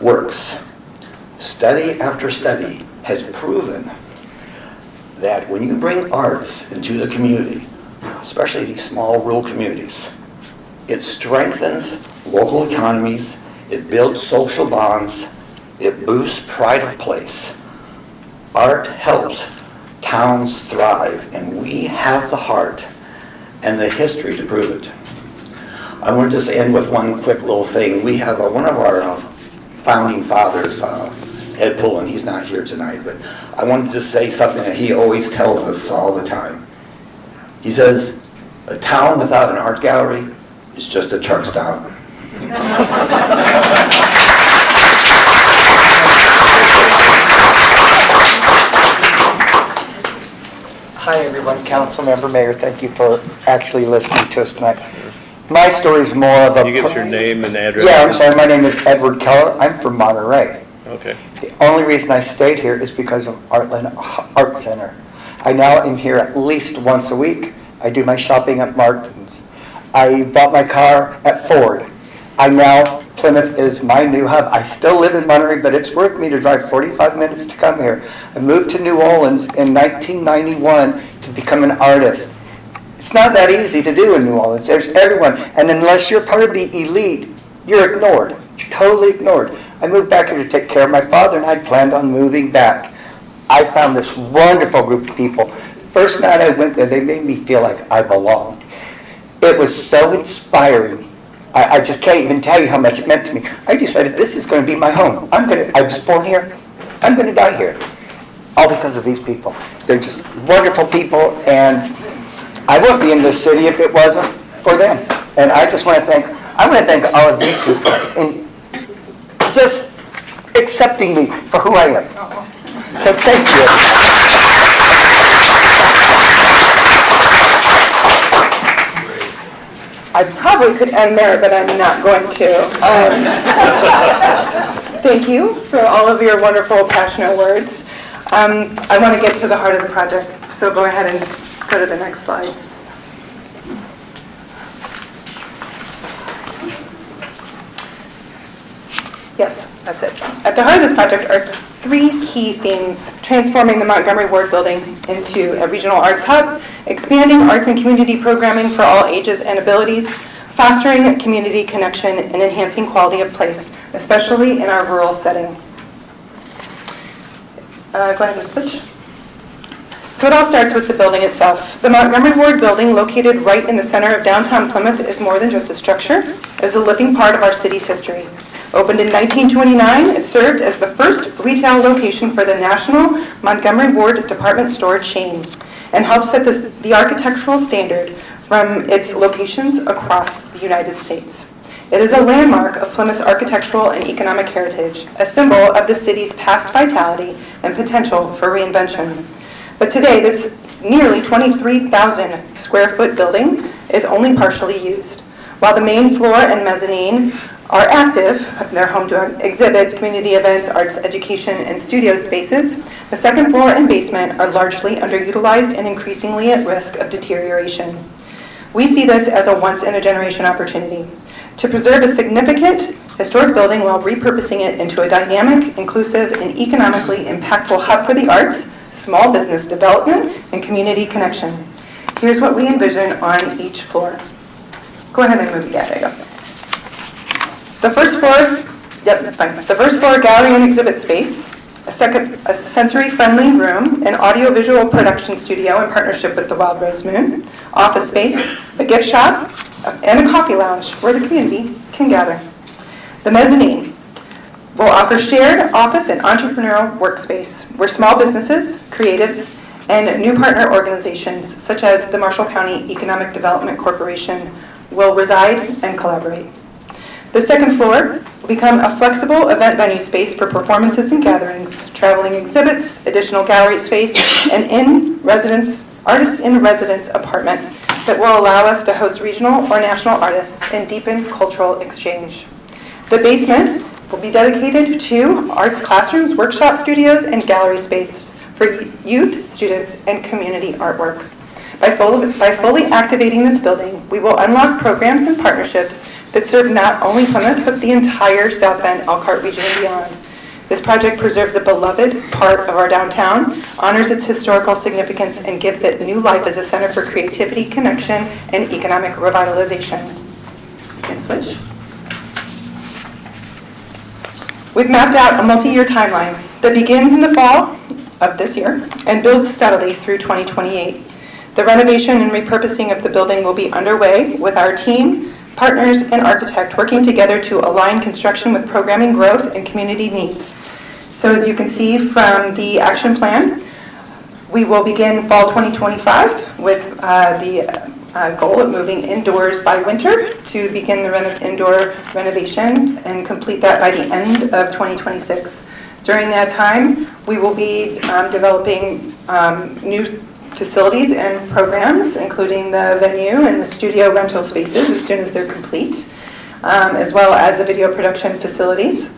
works. Study after study has proven that when you bring arts into the community, especially these small rural communities, it strengthens local economies, it builds social bonds, it boosts pride of place. Art helps towns thrive, and we have the heart and the history to prove it. I want to just end with one quick little thing. We have one of our founding fathers, Ed Pullen, he's not here tonight, but I wanted to just say something that he always tells us all the time. He says, a town without an art gallery is just a truck stop. Hi everyone, Councilmember Mayor, thank you for actually listening to us tonight. My story is more of a... You get your name and address? Yeah, I'm sorry, my name is Edward Keller, I'm from Monterey. Okay. The only reason I stayed here is because of Artland Art Center. I now am here at least once a week. I do my shopping at Martin's. I bought my car at Ford. Plymouth is my new hub. I still live in Monterey, but it's worth me to drive 45 minutes to come here. I moved to New Orleans in 1991 to become an artist. It's not that easy to do in New Orleans. There's everyone, and unless you're part of the elite, you're ignored. You're totally ignored. I moved back here to take care of my father, and I planned on moving back. I found this wonderful group of people. First night I went there, they made me feel like I belonged. It was so inspiring. I just can't even tell you how much it meant to me. I decided this is going to be my home. I was born here. I'm going to die here. All because of these people. They're just wonderful people, and I wouldn't be in this city if it wasn't for them. And I just want to thank all of you for just accepting me for who I am. So thank you. I probably could end there, but I'm not going to. Thank you for all of your wonderful, passionate words. I want to get to the heart of the project, so go ahead and go to the next slide. Yes, that's it. At the heart of this project are three key themes: transforming the Montgomery Ward building into a regional arts hub, expanding arts and community programming for all ages and abilities, fostering community connection, and enhancing quality of place, especially in our rural setting. Go ahead and switch. So it all starts with the building itself. The Montgomery Ward building, located right in the center of downtown Plymouth, is more than just a structure. It is a living part of our city's history. Opened in 1929, it served as the first retail location for the national Montgomery Ward department store chain and helped set the architectural standard from its locations across the United States. It is a landmark of Plymouth's architectural and economic heritage, a symbol of the city's past vitality and potential for reinvention. But today, this nearly 23,000 square foot building is only partially used. While the main floor and mezzanine are active, they're home to exhibits, community events, arts education, and studio spaces, the second floor and basement are largely underutilized and increasingly at risk of deterioration. We see this as a once-in-a-generation opportunity to preserve a significant historic building while repurposing it into a dynamic, inclusive, and economically impactful hub for the arts, small business development, and community connection. Here's what we envision on each floor. Go ahead and move. Yeah, there you go. The first floor, yep, that's fine. The first floor, gallery and exhibit space, a sensory-friendly room, an audiovisual production studio in partnership with the Wild Rose Moon, office space, a gift shop, and a coffee lounge where the community can gather. The mezzanine will offer shared office and entrepreneurial workspace where small businesses, creatives, and new partner organizations such as the Marshall County Economic Development Corporation will reside and collaborate. The second floor will become a flexible event venue space for performances and gatherings, traveling exhibits, additional gallery space, and artist in residence apartment that will allow us to host regional or national artists and deepen cultural exchange. The basement will be dedicated to arts classrooms, workshop studios, and gallery space for youth, students, and community artwork. By fully activating this building, we will unlock programs and partnerships that serve not only Plymouth, but the entire South Bend, Elkhart region and beyond. This project preserves a beloved part of our downtown, honors its historical significance, and gives it new life as a center for creativity, connection, and economic revitalization. Next switch. We've mapped out a multi-year timeline that begins in the fall of this year and builds steadily through 2028. The renovation and repurposing of the building will be underway with our team, partners, and architect working together to align construction with programming growth and community needs. So as you can see from the action plan, we will begin fall 2025 with the goal of moving indoors by winter to begin the indoor renovation and complete that by the end of 2026. During that time, we will be developing new facilities and programs, including the venue and the studio rental spaces as soon as they're complete, as well as the video production facilities.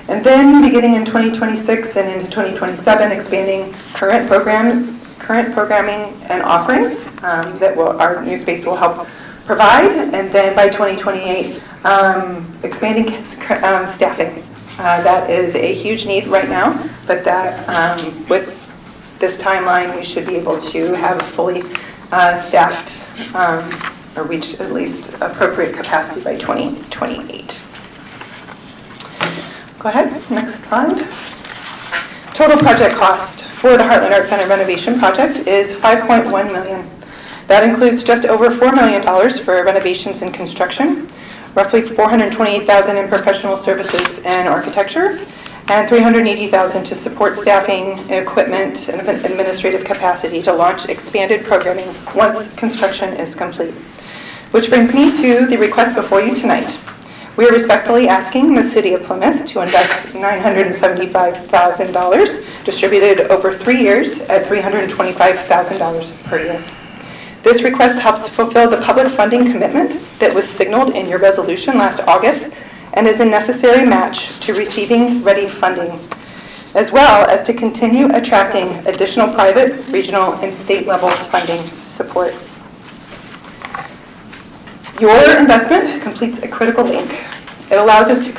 And then beginning in 2026 and into 2027, expanding current programming and offerings that our new space will help provide. And then by 2028, expanding staffing. That is a huge need right now, but that with this timeline, we should be able to have fully staffed or reach at least appropriate capacity by 2028. Go ahead, next slide. Total project cost for the Heartland Art Center renovation project is $5.1 million. That includes just over $4 million for renovations and construction, roughly $428,000 in professional services and architecture, and $380,000 to support staffing, equipment, and administrative capacity to launch expanded programming once construction is complete. Which brings me to the request before you tonight. We are respectfully asking the City of Plymouth to invest $975,000 distributed over 3 years at $325,000 per year. This request helps fulfill the public funding commitment that was signaled in your resolution last August and is a necessary match to receiving ready funding, as well as to continue attracting additional private, regional, and state level funding support. Your investment completes a critical link. It allows us to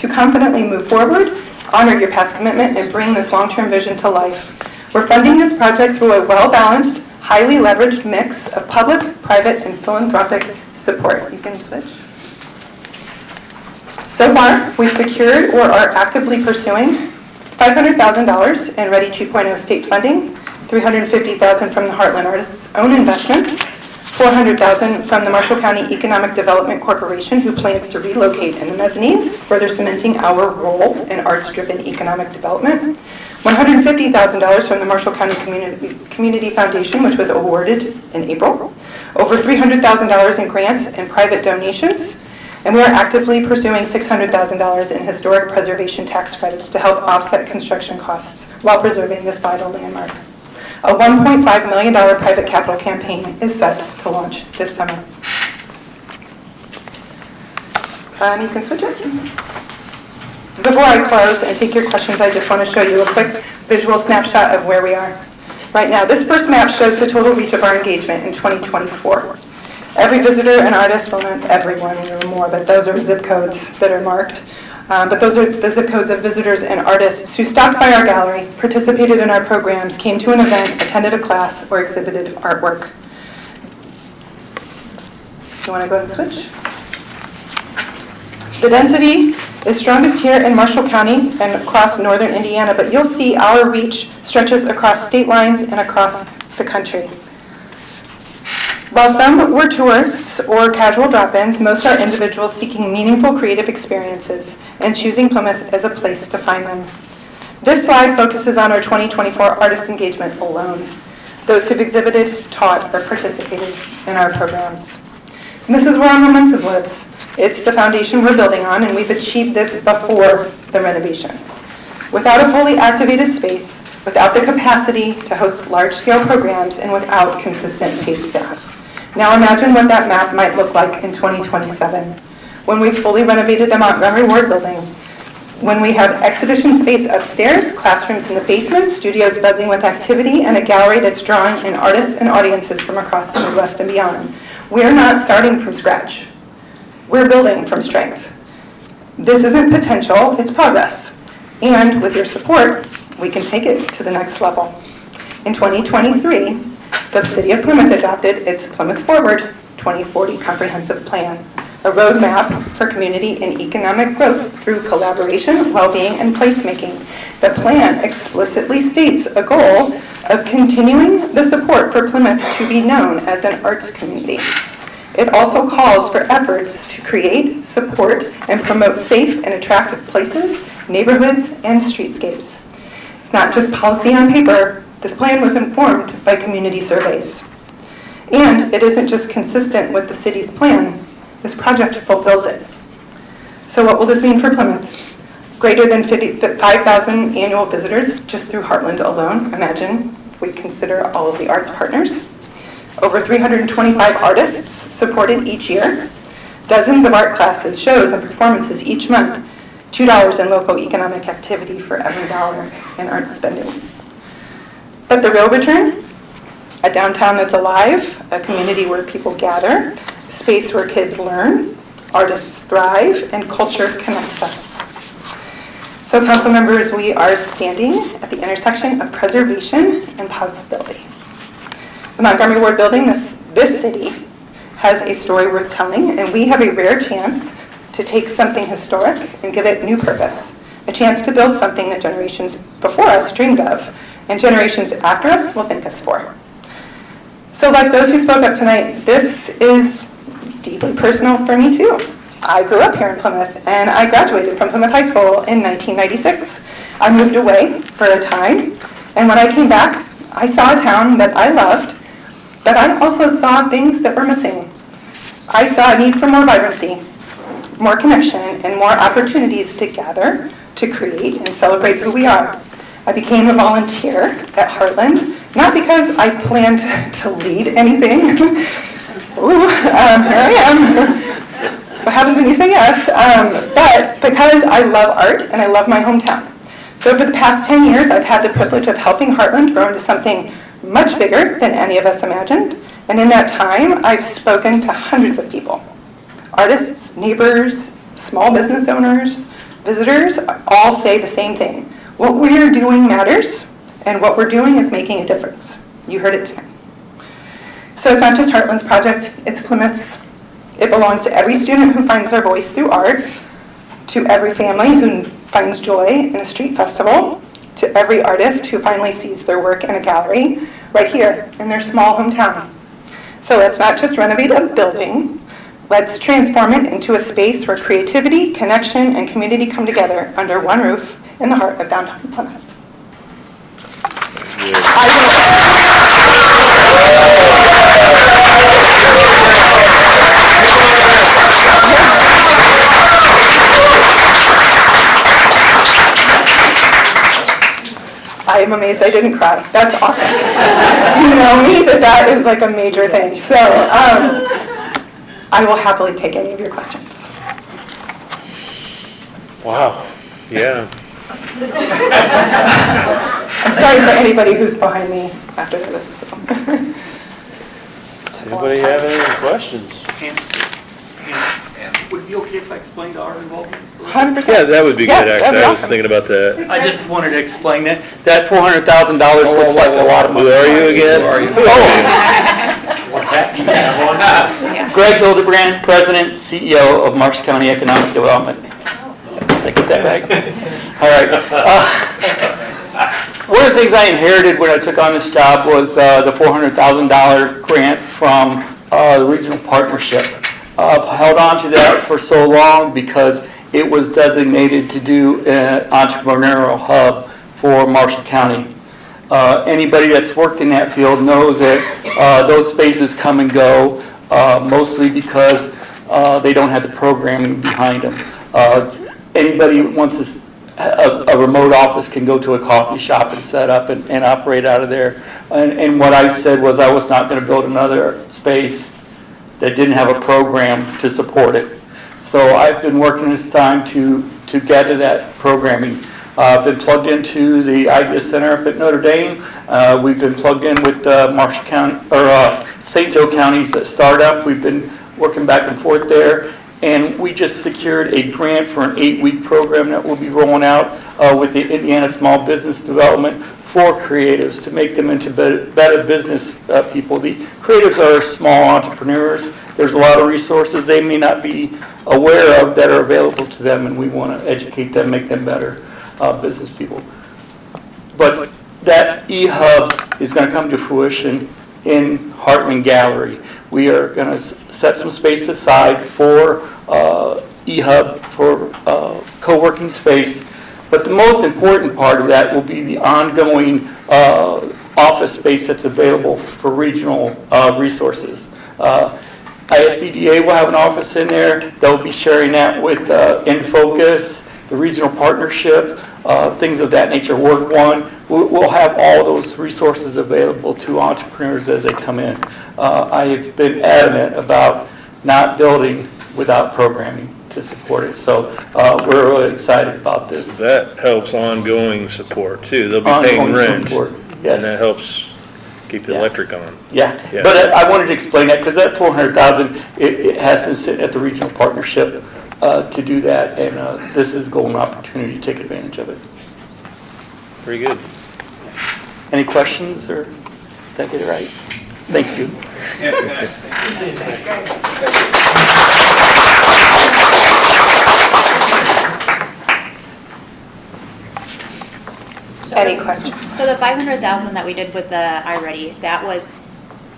confidently move forward, honor your past commitment, and bring this long-term vision to life. We're funding this project through a well-balanced, highly leveraged mix of public, private, and philanthropic support. You can switch. So far, we've secured or are actively pursuing $500,000 in Ready 2.0 state funding, $350,000 from the Heartland Artists' own investments, $400,000 from the Marshall County Economic Development Corporation, who plans to relocate in the mezzanine, further cementing our role in arts-driven economic development, $150,000 from the Marshall County Community Foundation, which was awarded in April, over $300,000 in grants and private donations, and we are actively pursuing $600,000 in historic preservation tax credits to help offset construction costs while preserving this vital landmark. A $1.5 million private capital campaign is set to launch this summer. You can switch it. Before I close and take your questions, I just want to show you a quick visual snapshot of where we are right now. This first map shows the total reach of our engagement in 2024. Every visitor and artist, well, not everyone, there are more, but those are zip codes that are marked. But those are the zip codes of visitors and artists who stopped by our gallery, participated in our programs, came to an event, attended a class, or exhibited artwork. You want to go ahead and switch? The density is strongest here in Marshall County and across northern Indiana, but you'll see our reach stretches across state lines and across the country. While some were tourists or casual drop-ins, most are individuals seeking meaningful creative experiences and choosing Plymouth as a place to find them. This slide focuses on our 2024 artist engagement alone, those who've exhibited, taught, or participated in our programs. And this is where our momentum lives. It's the foundation we're building on, and we've achieved this before the renovation. Without a fully activated space, without the capacity to host large-scale programs, and without consistent paid staff. Now imagine what that map might look like in 2027, when we've fully renovated the Montgomery Ward building, when we have exhibition space upstairs, classrooms in the basement, studios buzzing with activity, and a gallery that's drawing in artists and audiences from across the Midwest and beyond. We're not starting from scratch. We're building from strength. This isn't potential, it's progress. And with your support, we can take it to the next level. In 2023, the City of Plymouth adopted its Plymouth Forward 2040 Comprehensive Plan, a roadmap for community and economic growth through collaboration, well-being, and placemaking. The plan explicitly states a goal of continuing the support for Plymouth to be known as an arts community. It also calls for efforts to create, support, and promote safe and attractive places, neighborhoods, and streetscapes. It's not just policy on paper. This plan was informed by community surveys. And it isn't just consistent with the city's plan. This project fulfills it. So what will this mean for Plymouth? Greater than 5,000 annual visitors just through Heartland alone. Imagine if we consider all of the arts partners. Over 325 artists supported each year. Dozens of art classes, shows, and performances each month. $2 in local economic activity for every dollar in art spending. But the real return? A downtown that's alive, a community where people gather, a space where kids learn, artists thrive, and culture connects us. So council members, we are standing at the intersection of preservation and possibility. The Montgomery Ward building, this city, has a story worth telling, and we have a rare chance to take something historic and give it new purpose. A chance to build something that generations before us dreamed of, and generations after us will thank us for. So like those who spoke up tonight, this is deeply personal for me too. I grew up here in Plymouth, and I graduated from Plymouth High School in 1996. I moved away for a time, and when I came back, I saw a town that I loved, but I also saw things that were missing. I saw a need for more vibrancy, more connection, and more opportunities to gather, to create, and celebrate who we are. I became a volunteer at Heartland, not because I planned to lead anything. Ooh, here I am. That's what happens when you say yes. But because I love art and I love my hometown. So over the past 10 years, I've had the privilege of helping Heartland grow into something much bigger than any of us imagined. And in that time, I've spoken to hundreds of people. Artists, neighbors, small business owners, visitors, all say the same thing. What we're doing matters, and what we're doing is making a difference. You heard it tonight. So it's not just Heartland's project, it's Plymouth's. It belongs to every student who finds their voice through art, to every family who finds joy in a street festival, to every artist who finally sees their work in a gallery right here in their small hometown. So let's not just renovate a building, let's transform it into a space where creativity, connection, and community come together under one roof in the heart of downtown Plymouth. I am amazed I didn't cry. That's awesome. You know me, that is like a major thing. So I will happily take any of your questions. Wow. Yeah. I'm sorry for anybody who's behind me after this. Does anybody have any questions? Would it be okay if I explained our involvement? 100%. Yeah, that would be Yes, good, that'd actually. be I was awesome. thinking about that. I just wanted to explain that. That $400,000 looks like a lot of money. Who are you again? Greg Hildebrand, President, CEO of Marshall County Economic Development. Did I get that right? All right. One of the things I inherited when I took on this job was the $400,000 grant from the regional partnership. I've held on to that for so long because it was designated to do an entrepreneurial hub for Marshall County. Anybody that's worked in that field knows that those spaces come and go, mostly because they don't have the programming behind them. Anybody who wants a remote office can go to a coffee shop and set up and operate out of there. And what I said was I was not going to build another space that didn't have a program to support it. So I've been working this time to gather that programming. I've been plugged into the Idea Center up at Notre Dame. We've been plugged in with Marshall County or St. Joe County's startup. We've been working back and forth there. And we just secured a grant for an 8-week program that we'll be rolling out with the Indiana Small Business Development for creatives to make them into better business people. The creatives are small entrepreneurs. There's a lot of resources they may not be aware of that are available to them, and we want to educate them, make them better business people. But that e-hub is going to come to fruition in Heartland Gallery. We are going to set some space aside for e-hub, for co-working space. But the most important part of that will be the ongoing office space that's available for regional resources. ISBDA will have an office in there. They'll be sharing that with InFocus, the regional partnership, things of that nature, Work One. We'll have all those resources available to entrepreneurs as they come in. I have been adamant about not building without programming to support it. So we're really excited about this. So that helps ongoing support too. They'll be paying rent. Support, yes. And that helps keep the electric on. Yeah, but I wanted to explain that because that $400,000, it has been sitting at the regional partnership to do that, and this is a golden opportunity to take advantage of it. Pretty good. Any questions, or did I get it right? Thank you. Any questions? So the 500,000 that we did with the iReady, that was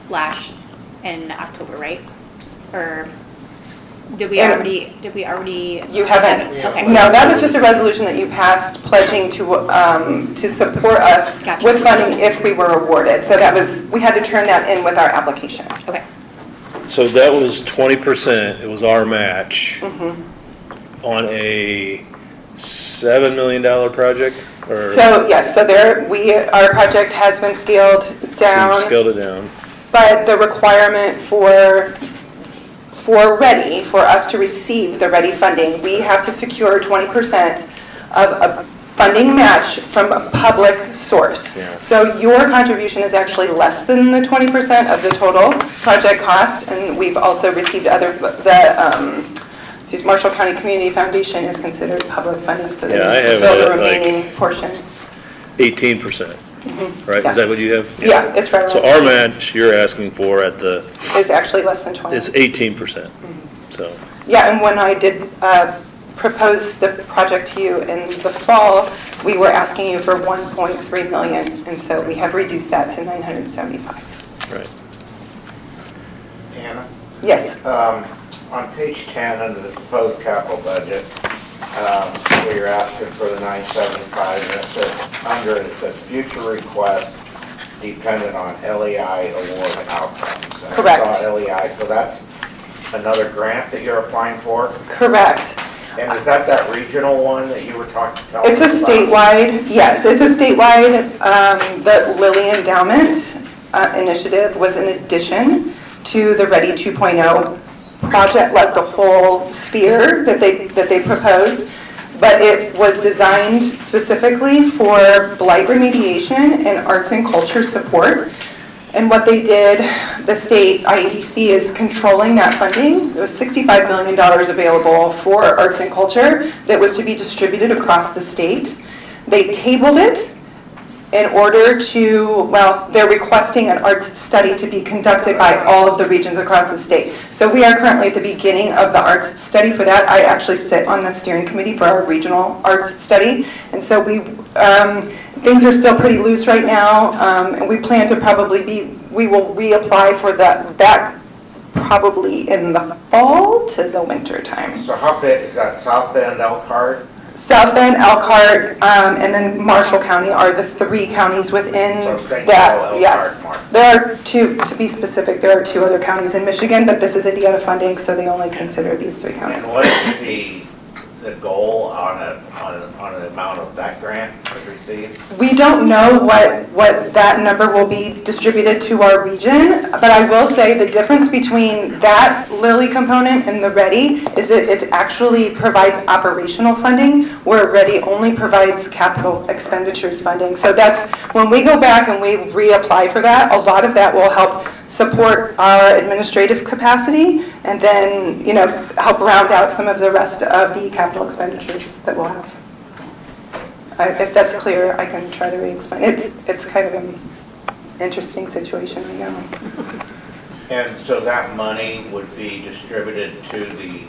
last in October, right? Or did we already? You haven't? Okay. No, that was just a resolution that you passed pledging to support us with funding if we were awarded. So that was, we had to turn that in with our application. Okay. So that was 20%, it was our match on a $7 million project? Or So, yes, so our project has been scaled down. So you scaled it down. But the requirement for us to receive the READY funding, we have to secure 20% of a funding match from a public source. Yeah. So your contribution is actually less than the 20% of the total project cost, and we've also received Marshall County Community Foundation is considered public funding, so Yeah, I they have fill it the at like remaining portion. 18%, right? Yes. Is that what you have? Yeah, it's right So around our match you're asking for at the, is actually less than 20. is 18%, so. Yeah, and when I did propose the project to you in the fall, we were asking you for 1.3 million, and so we have reduced that to 975. Right. Anna? Yes. On page 10, under the proposed capital budget, where you're asking for the 975, and it says future request dependent on LEI award outcomes. And Correct. I saw LEI, so that's another grant that you're applying for? Correct. And is that regional one that you were telling It's a us about? statewide, yes, it's a statewide, the Lilly Endowment Initiative was in addition to the Ready 2.0 project, like the whole sphere that they proposed, but it was designed specifically for blight remediation and arts and culture support. And what they did, the state IEDC is controlling that funding. There was $65 million available for arts and culture that was to be distributed across the state. They tabled it in order to, well, they're requesting an arts study to be conducted by all of the regions across the state. So we are currently at the beginning of the arts study for that. I actually sit on the steering committee for our regional arts study. And so things are still pretty loose right now. And we plan to we will reapply for that probably in the fall to the winter time. So how big, is that South Bend, Elkhart? South Bend, Elkhart, and then Marshall County are the three counties within that. Yes, there are two, to be specific, there are two other counties in Michigan, but this is Indiana funding, so they only consider these three counties. And what is the goal on an amount of that grant to receive? We don't know what that number will be distributed to our region, but I will say the difference between that Lilly component and the Ready is it actually provides operational funding, where Ready only provides capital expenditures funding. So that's, when we go back and we reapply for that, a lot of that will help support our administrative capacity and then, help round out some of the rest of the capital expenditures that we'll have. If that's clear, I can try to re-explain. It's kind of an interesting situation right now. And so that money would be distributed to the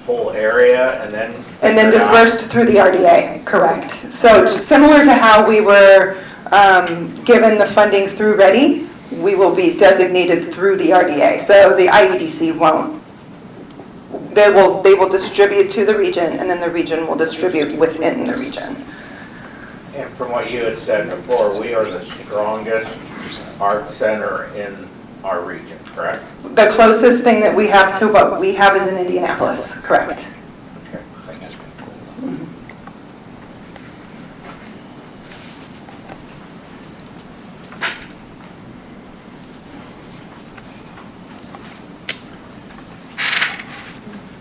whole area and then? And then dispersed through the RDA, correct. So similar to how we were given the funding through READY, we will be designated through the RDA. So the IEDC won't. They will distribute to the region, and then the region will distribute within the region. And from what you had said before, we are the strongest art center in our region, correct? The closest thing that we have to what we have is in Indianapolis, correct?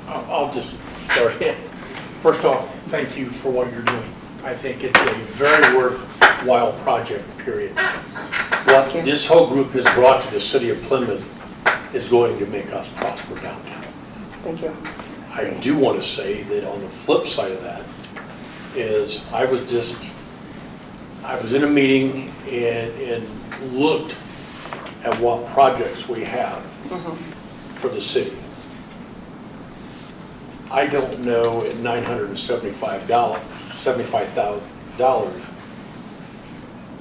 I'll just start in. First off, thank you for what you're doing. I think it's a very worthwhile project, period. What this whole group has brought to the city of Plymouth is going to make us prosper downtown. Thank you. I do want to say that on the flip side of that is I was in a meeting and looked at what projects we have for the city. I don't know at $75,000,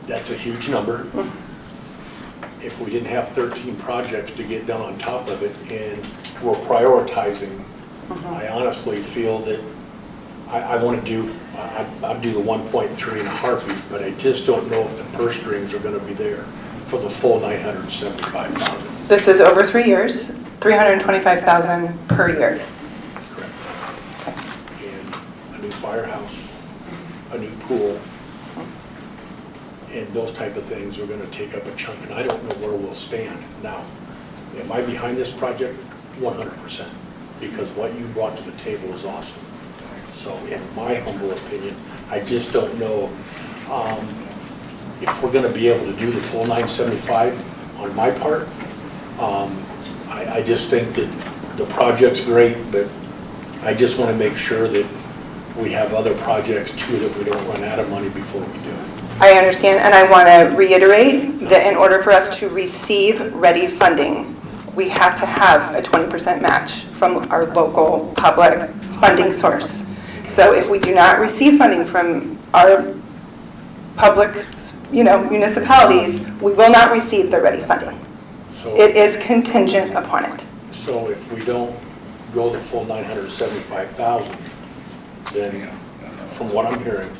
that's a huge number. If we didn't have 13 projects to get done on top of it and we're prioritizing, I honestly feel that I'd do the 1.3 in a heartbeat, but I just don't know if the purse strings are going to be there for the full 975,000. This is over 3 years, 325,000 per year. A new firehouse, a new pool, and those type of things are going to take up a chunk, and I don't know where we'll stand. Now, am I behind this project? 100%, because what you brought to the table is awesome. So in my humble opinion, I just don't know if we're going to be able to do the full 975 on my part. I just think that the project's great, but I just want to make sure that we have other projects too, that we don't run out of money before we do it. I understand, and I want to reiterate that in order for us to receive READY funding, we have to have a 20% match from our local public funding source. So if we do not receive funding from our public, municipalities, we will not receive the READY funding. So, it is contingent upon it. So if we don't go the full 975,000, then from what I'm hearing,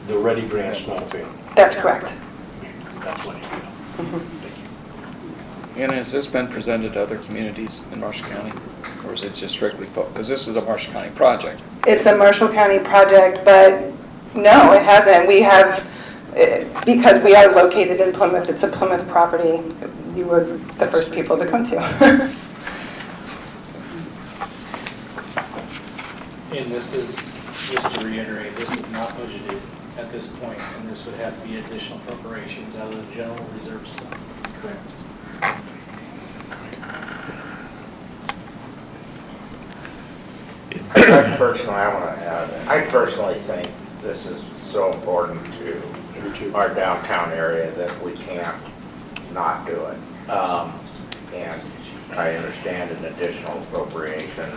the READY grant's not available. That's correct. That's what I know. And has this been presented to other communities in Marshall County? Or is it just strictly focused? Because this is a Marshall County project. It's a Marshall County project, but no, it hasn't. We have, because we are located in Plymouth, it's a Plymouth property, you were the first people to come to. And this is, just to reiterate, this is not budgeted at this point, and this would have to be additional appropriations out of the general reserve fund. Correct. I personally think this is so important to our downtown area that we can't not do it. And I understand an additional appropriation,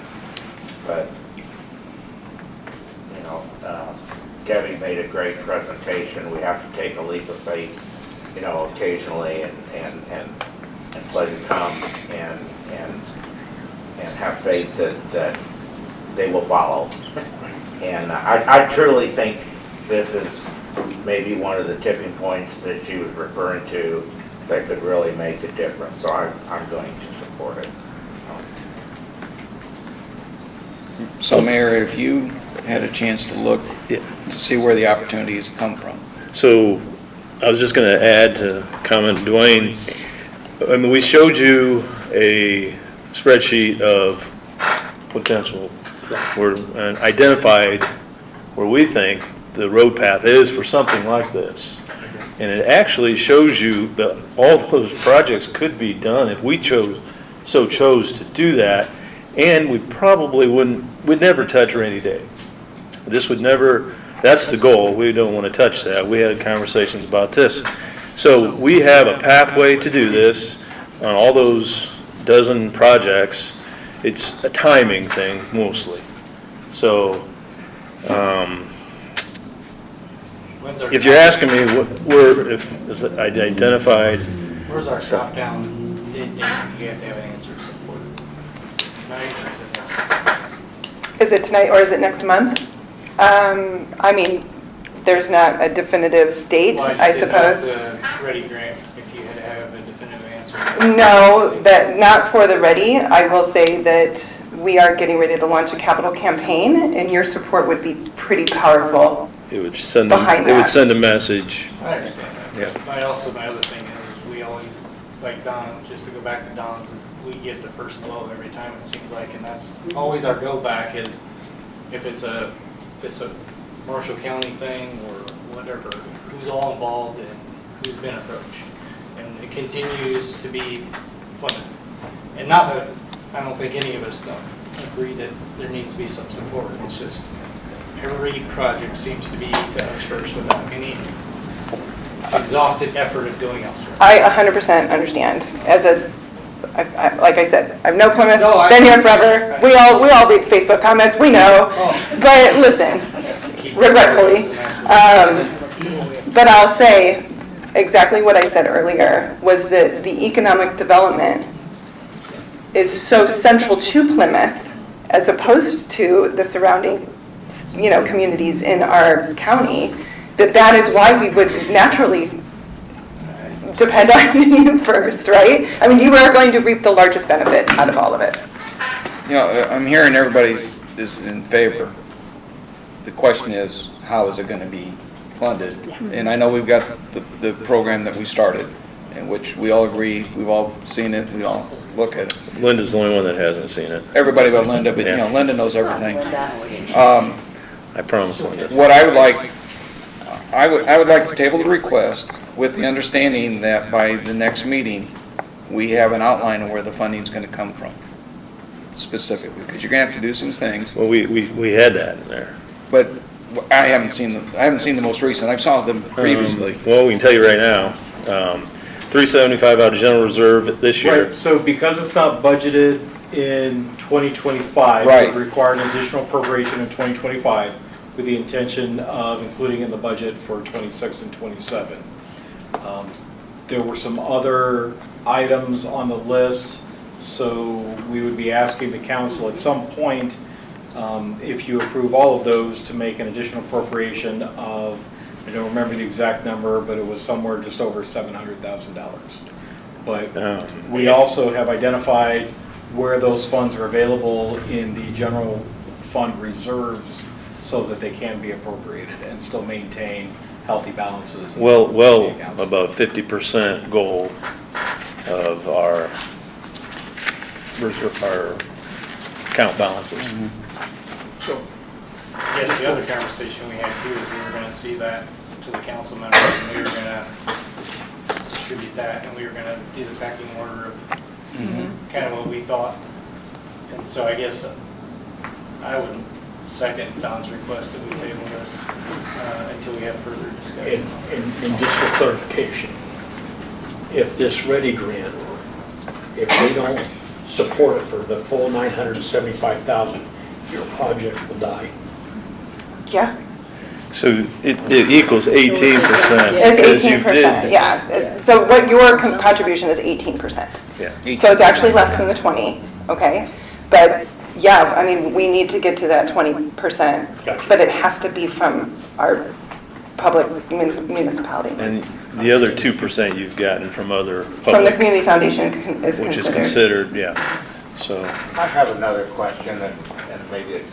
but, Debbie made a great presentation. We have to take a leap of faith, occasionally and let it come and have faith that they will follow. And I truly think this is maybe one of the tipping points that she was referring to that could really make a difference. So I'm going to support it. So Mayor, have you had a chance to look to see where the opportunities come from? So I was just going to add to comment, Dwayne. I mean, we showed you a spreadsheet of potential and identified where we think the road path is for something like this. And it actually shows you that all those projects could be done if we chose to do that, and we probably would never touch rainy day. This would never, that's the goal. We don't want to touch that. We had conversations about this. So we have a pathway to do this on all those dozen projects. It's a timing thing mostly. So When's our if you're asking me if is it identified, Where's our drop down date? You have to have an answer for tonight, or is it next month? Is it tonight or is it next month? I mean, there's not a definitive date, Well, I just didn't know if suppose. the Ready grant, if you had to have a definitive answer. No, that, not for the ready. I will say that we are getting ready to launch a capital campaign, and your support would be pretty powerful. it would send Behind it would that. send a message. I understand that. Yeah. My other thing is, we always, like Don, just to go back to Don's, is we get the first blow every time, it seems like, and that's always our go back is, if it's a Marshall County thing or whatever, who's all involved and who's been approached. And it continues to be Plymouth. And not that, I don't think any of us don't agree that there needs to be some support. It's just every project seems to be to us first without any exhausted effort of going elsewhere. I 100% understand. As a, like I said, I've known Plymouth, No, I- been here forever. We all read Facebook comments, we know. But listen, regretfully. But I'll say exactly what I said earlier, was that the economic development is so central to Plymouth as opposed to the surrounding, communities in our county, that is why we would naturally depend on you first, right? I mean, you are going to reap the largest benefit out of all of it. I'm hearing everybody is in favor. The question is, how is it going to be funded? And I know we've got the program that we started, in which we all agree, we've all seen it, we all look at it. Linda's the only one that hasn't seen it. Everybody but Linda, but Yeah. Linda knows everything. I promise, Linda. What I would like, I would like to table the request with the understanding that by the next meeting, we have an outline of where the funding's going to come from, specifically, because you're going to have to do some things. Well, we had that in there. But I haven't seen the most recent. I saw them previously. Well, we can tell you right now, 375 out of general reserve this year. Right, so because it's not budgeted in 2025, Right. it would require an additional appropriation in 2025 with the intention of including in the budget for 26 and 27. There were some other items on the list, so we would be asking the council at some point, if you approve all of those, to make an additional appropriation of, I don't remember the exact number, but it was somewhere just over $700,000. But we also have identified where those funds are available in the general fund reserves so that they can be appropriated and still maintain healthy balances. Well above 50% goal of our account balances. So, I guess the other conversation we had too is we were gonna see that to the council members, and we were gonna distribute that, and we were gonna do the pecking order of kind of what we thought. And so I guess I would second Don's request that we table this until we have further discussion. And just for clarification, if this Ready grant, if they don't support it for the full $975,000, your project will die. Yeah. So it equals 18%. It's as you 18%, did. yeah. So what your contribution is 18%. Yeah. So it's actually less than the 20, okay? But yeah, I mean, we need to get to that 20%, but it has to be from our public municipality. And the other 2% you've gotten from other From the public, community foundation is which is considered. considered, yeah. So I have another question, and maybe it's,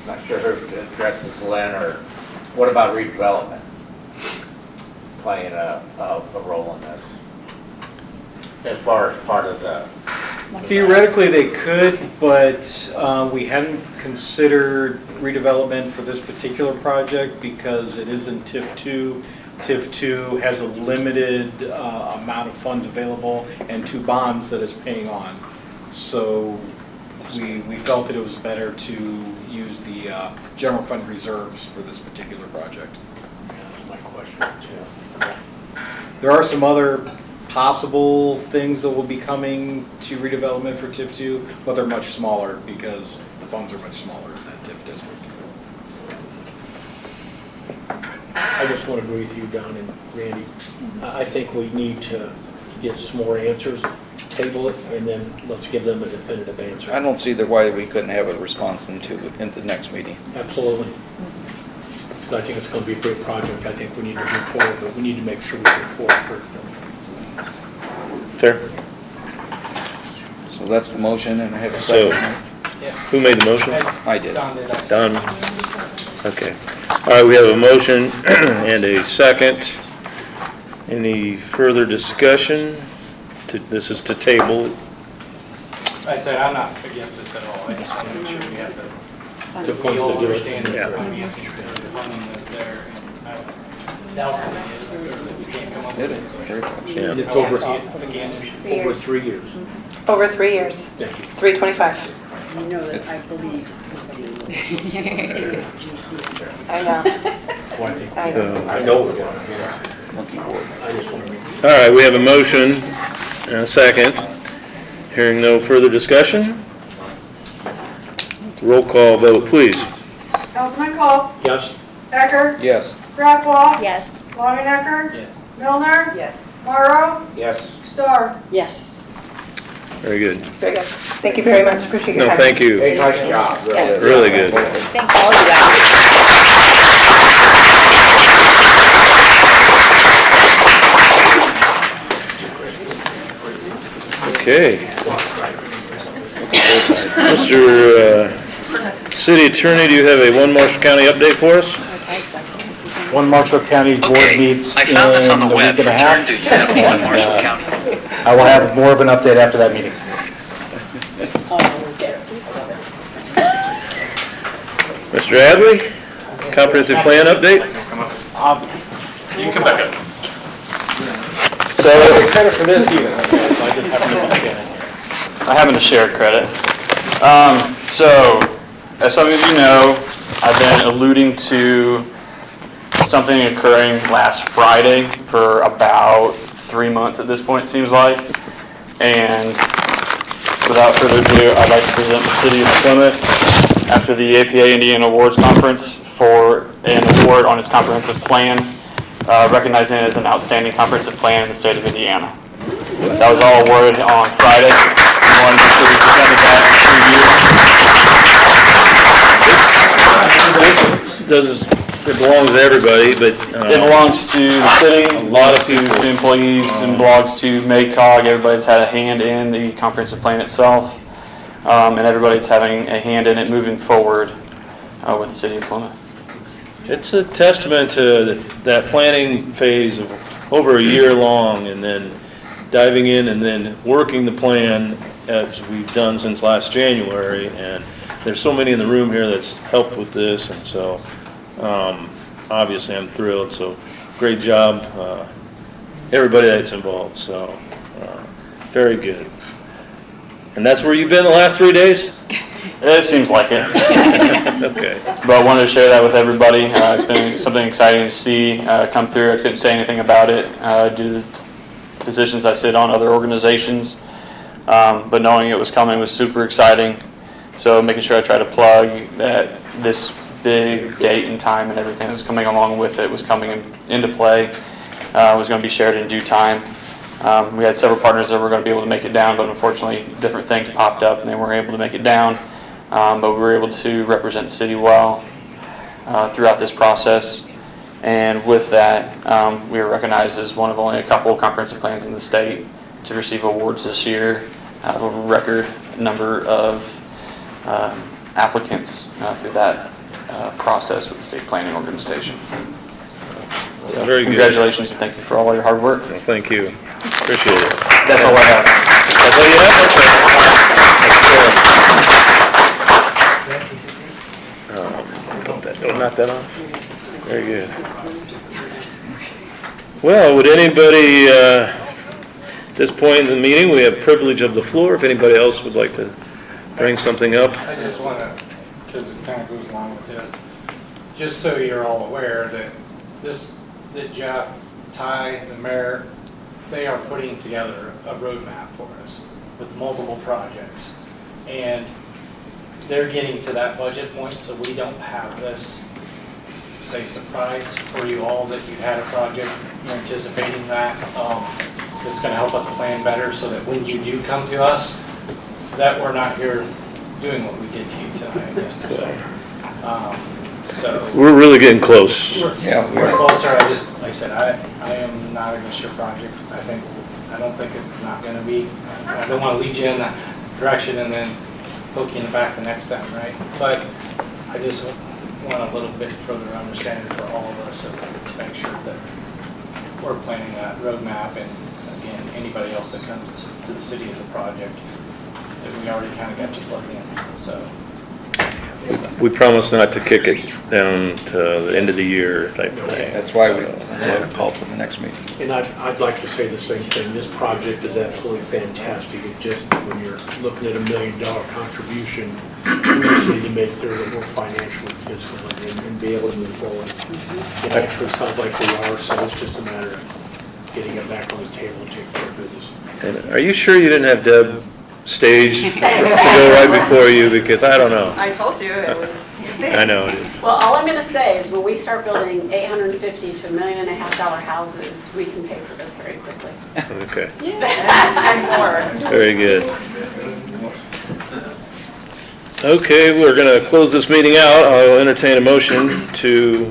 not sure who addresses Lynn, or what about redevelopment playing a role in this? As far as part of the... Theoretically, they could, but we hadn't considered redevelopment for this particular project because it is in TIF 2. TIF 2 has a limited amount of funds available and 2 bonds that it's paying on. So we felt that it was better to use the general fund reserves for this particular project. That's my question, too. There are some other possible things that will be coming to redevelopment for TIF 2, but they're much smaller because the funds are much smaller in that TIF district. I just want to agree with you, Don and Randy. I think we need to get some more answers, table it, and then let's give them a definitive answer. I don't see why we couldn't have a response into the next meeting. Absolutely. So I think it's going to be a great project. I think we need to move forward, but we need to make sure we move forward first. Fair. So that's the motion, and I have a So, second. who made the motion? I did. Don? Okay. All right, we have a motion and a second. Any further discussion? This is to table. I said, I'm not against this at all. I just want to make sure we have the The funds to do it. understanding Yeah. of financing, the funding that's there. And I doubt that we can't come up with It it. is very tough. Yeah. It's over, Again. over 3 years. Over 3 years, Thank you. 325. You know that I believe. I know. Well, I think, I So, I know we're going to. Monkey board. I just want to. all right, we have a motion and a second. Hearing no further discussion. Roll call vote, please. Councilman Culp, Yes? Becker, Yes. Blackwell, Yes. Bonnecker, Yes. Milner, Yes. Morrow, Yes. Starr. Yes. Very good. Very good. Thank you very much. Appreciate your No, time. thank you. Hey, nice job. Yes. Really good. Thank all you guys. Okay. Mr. City Attorney, do you have a One Marshall County update for us? One Marshall County Board meets in a week and a half. And, I will have more of an update after that meeting. Mr. Adley, comprehensive plan update? You can come back up. So, credit for this even, so I just happened to get in here. I happen to share credit. So, as some of you know, I've been alluding to something occurring last Friday for about 3 months at this point, it seems like. And without further ado, I'd like to present the City of Plymouth after the APA Indiana Awards Conference for an award on its comprehensive plan, recognizing it as an outstanding comprehensive plan in the state of Indiana. That was all awarded on Friday. We wanted to make sure we presented that to you. It belongs to everybody, but. It belongs to the city, a lot of people, to employees, and belongs to MACOG. Everybody's had a hand in the comprehensive plan itself, and everybody's having a hand in it moving forward with the city of Plymouth. It's a testament to that planning phase of over a year long, and then diving in and then working the plan as we've done since last January. And there's so many in the room here that's helped with this, and so obviously I'm thrilled. So great job, everybody that's involved. So very good. And that's where you've been the last 3 days? It seems like it. Okay. But I wanted to share that with everybody. It's been something exciting to see come through. I couldn't say anything about it due to the positions I sit on other organizations. But knowing it was coming was super exciting. So making sure I try to plug that this big date and time and everything that was coming along with it was coming into play, was going to be shared in due time. We had several partners that were going to be able to make it down, but unfortunately different things popped up and they weren't able to make it down. But we were able to represent the city well throughout this process. And with that, we were recognized as one of only a couple of comprehensive plans in the state to receive awards this year. Have a record number of applicants through that process with the state planning organization. So Very good. congratulations and thank you for all your hard work. Well, thank you. Appreciate it. That's all I have. That's all you have? Okay. Knock that off. Very good. Well, would anybody, at this point in the meeting, we have privilege of the floor. If anybody else would like to bring something up. I just want to, because it kind of goes along with this, just so you're all aware that that Jeff, Ty, the mayor, they are putting together a roadmap for us with multiple projects. And they're getting to that budget point, so we don't have this say, surprise for you all that you had a project, you're anticipating that. This is going to help us plan better so that when you do come to us, that we're not here doing what we did to you tonight, I guess to say. So. We're really getting close. We're closer. Like I said, I am not against your project. I don't think it's not going to be. I don't want to lead you in that direction and then poke you in the back the next time, right? But I just want a little bit further understanding for all of us to make sure that we're planning that roadmap, and again, anybody else that comes to the city as a project, that we already kind of got you plugged in. So. We promise not to kick it down to the end of the year type thing. That's why we called for the next meeting. And I'd like to say the same thing. This project is absolutely fantastic. It just, when you're looking at $1 million contribution, we just need to make sure that we're financially fiscal and be able to move forward. It actually sounds like we are, so it's just a matter of getting it back on the table and taking care of business. And are you sure you didn't have Deb staged to go right before you? Because I don't know. I told you it was. I know it is. Well, all I'm going to say is when we start building $850,000 to $1.5 million houses, we can pay for this very quickly. Okay. And more. Very good. Okay, we're going to close this meeting out. I'll entertain a motion to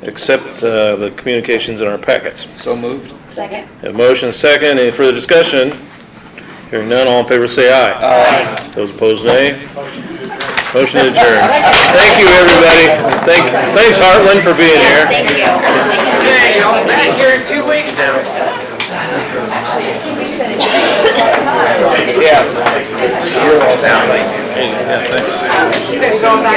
accept the communications in our packets. So moved. Second. A motion, second. Any further discussion? Hearing none, all in favor say aye. Aye. Those opposed, nay. Motion adjourned. Thank you, everybody. Thanks, Heartland, for being here. Thank you. Yeah, y'all back here in 2 weeks now. Yeah.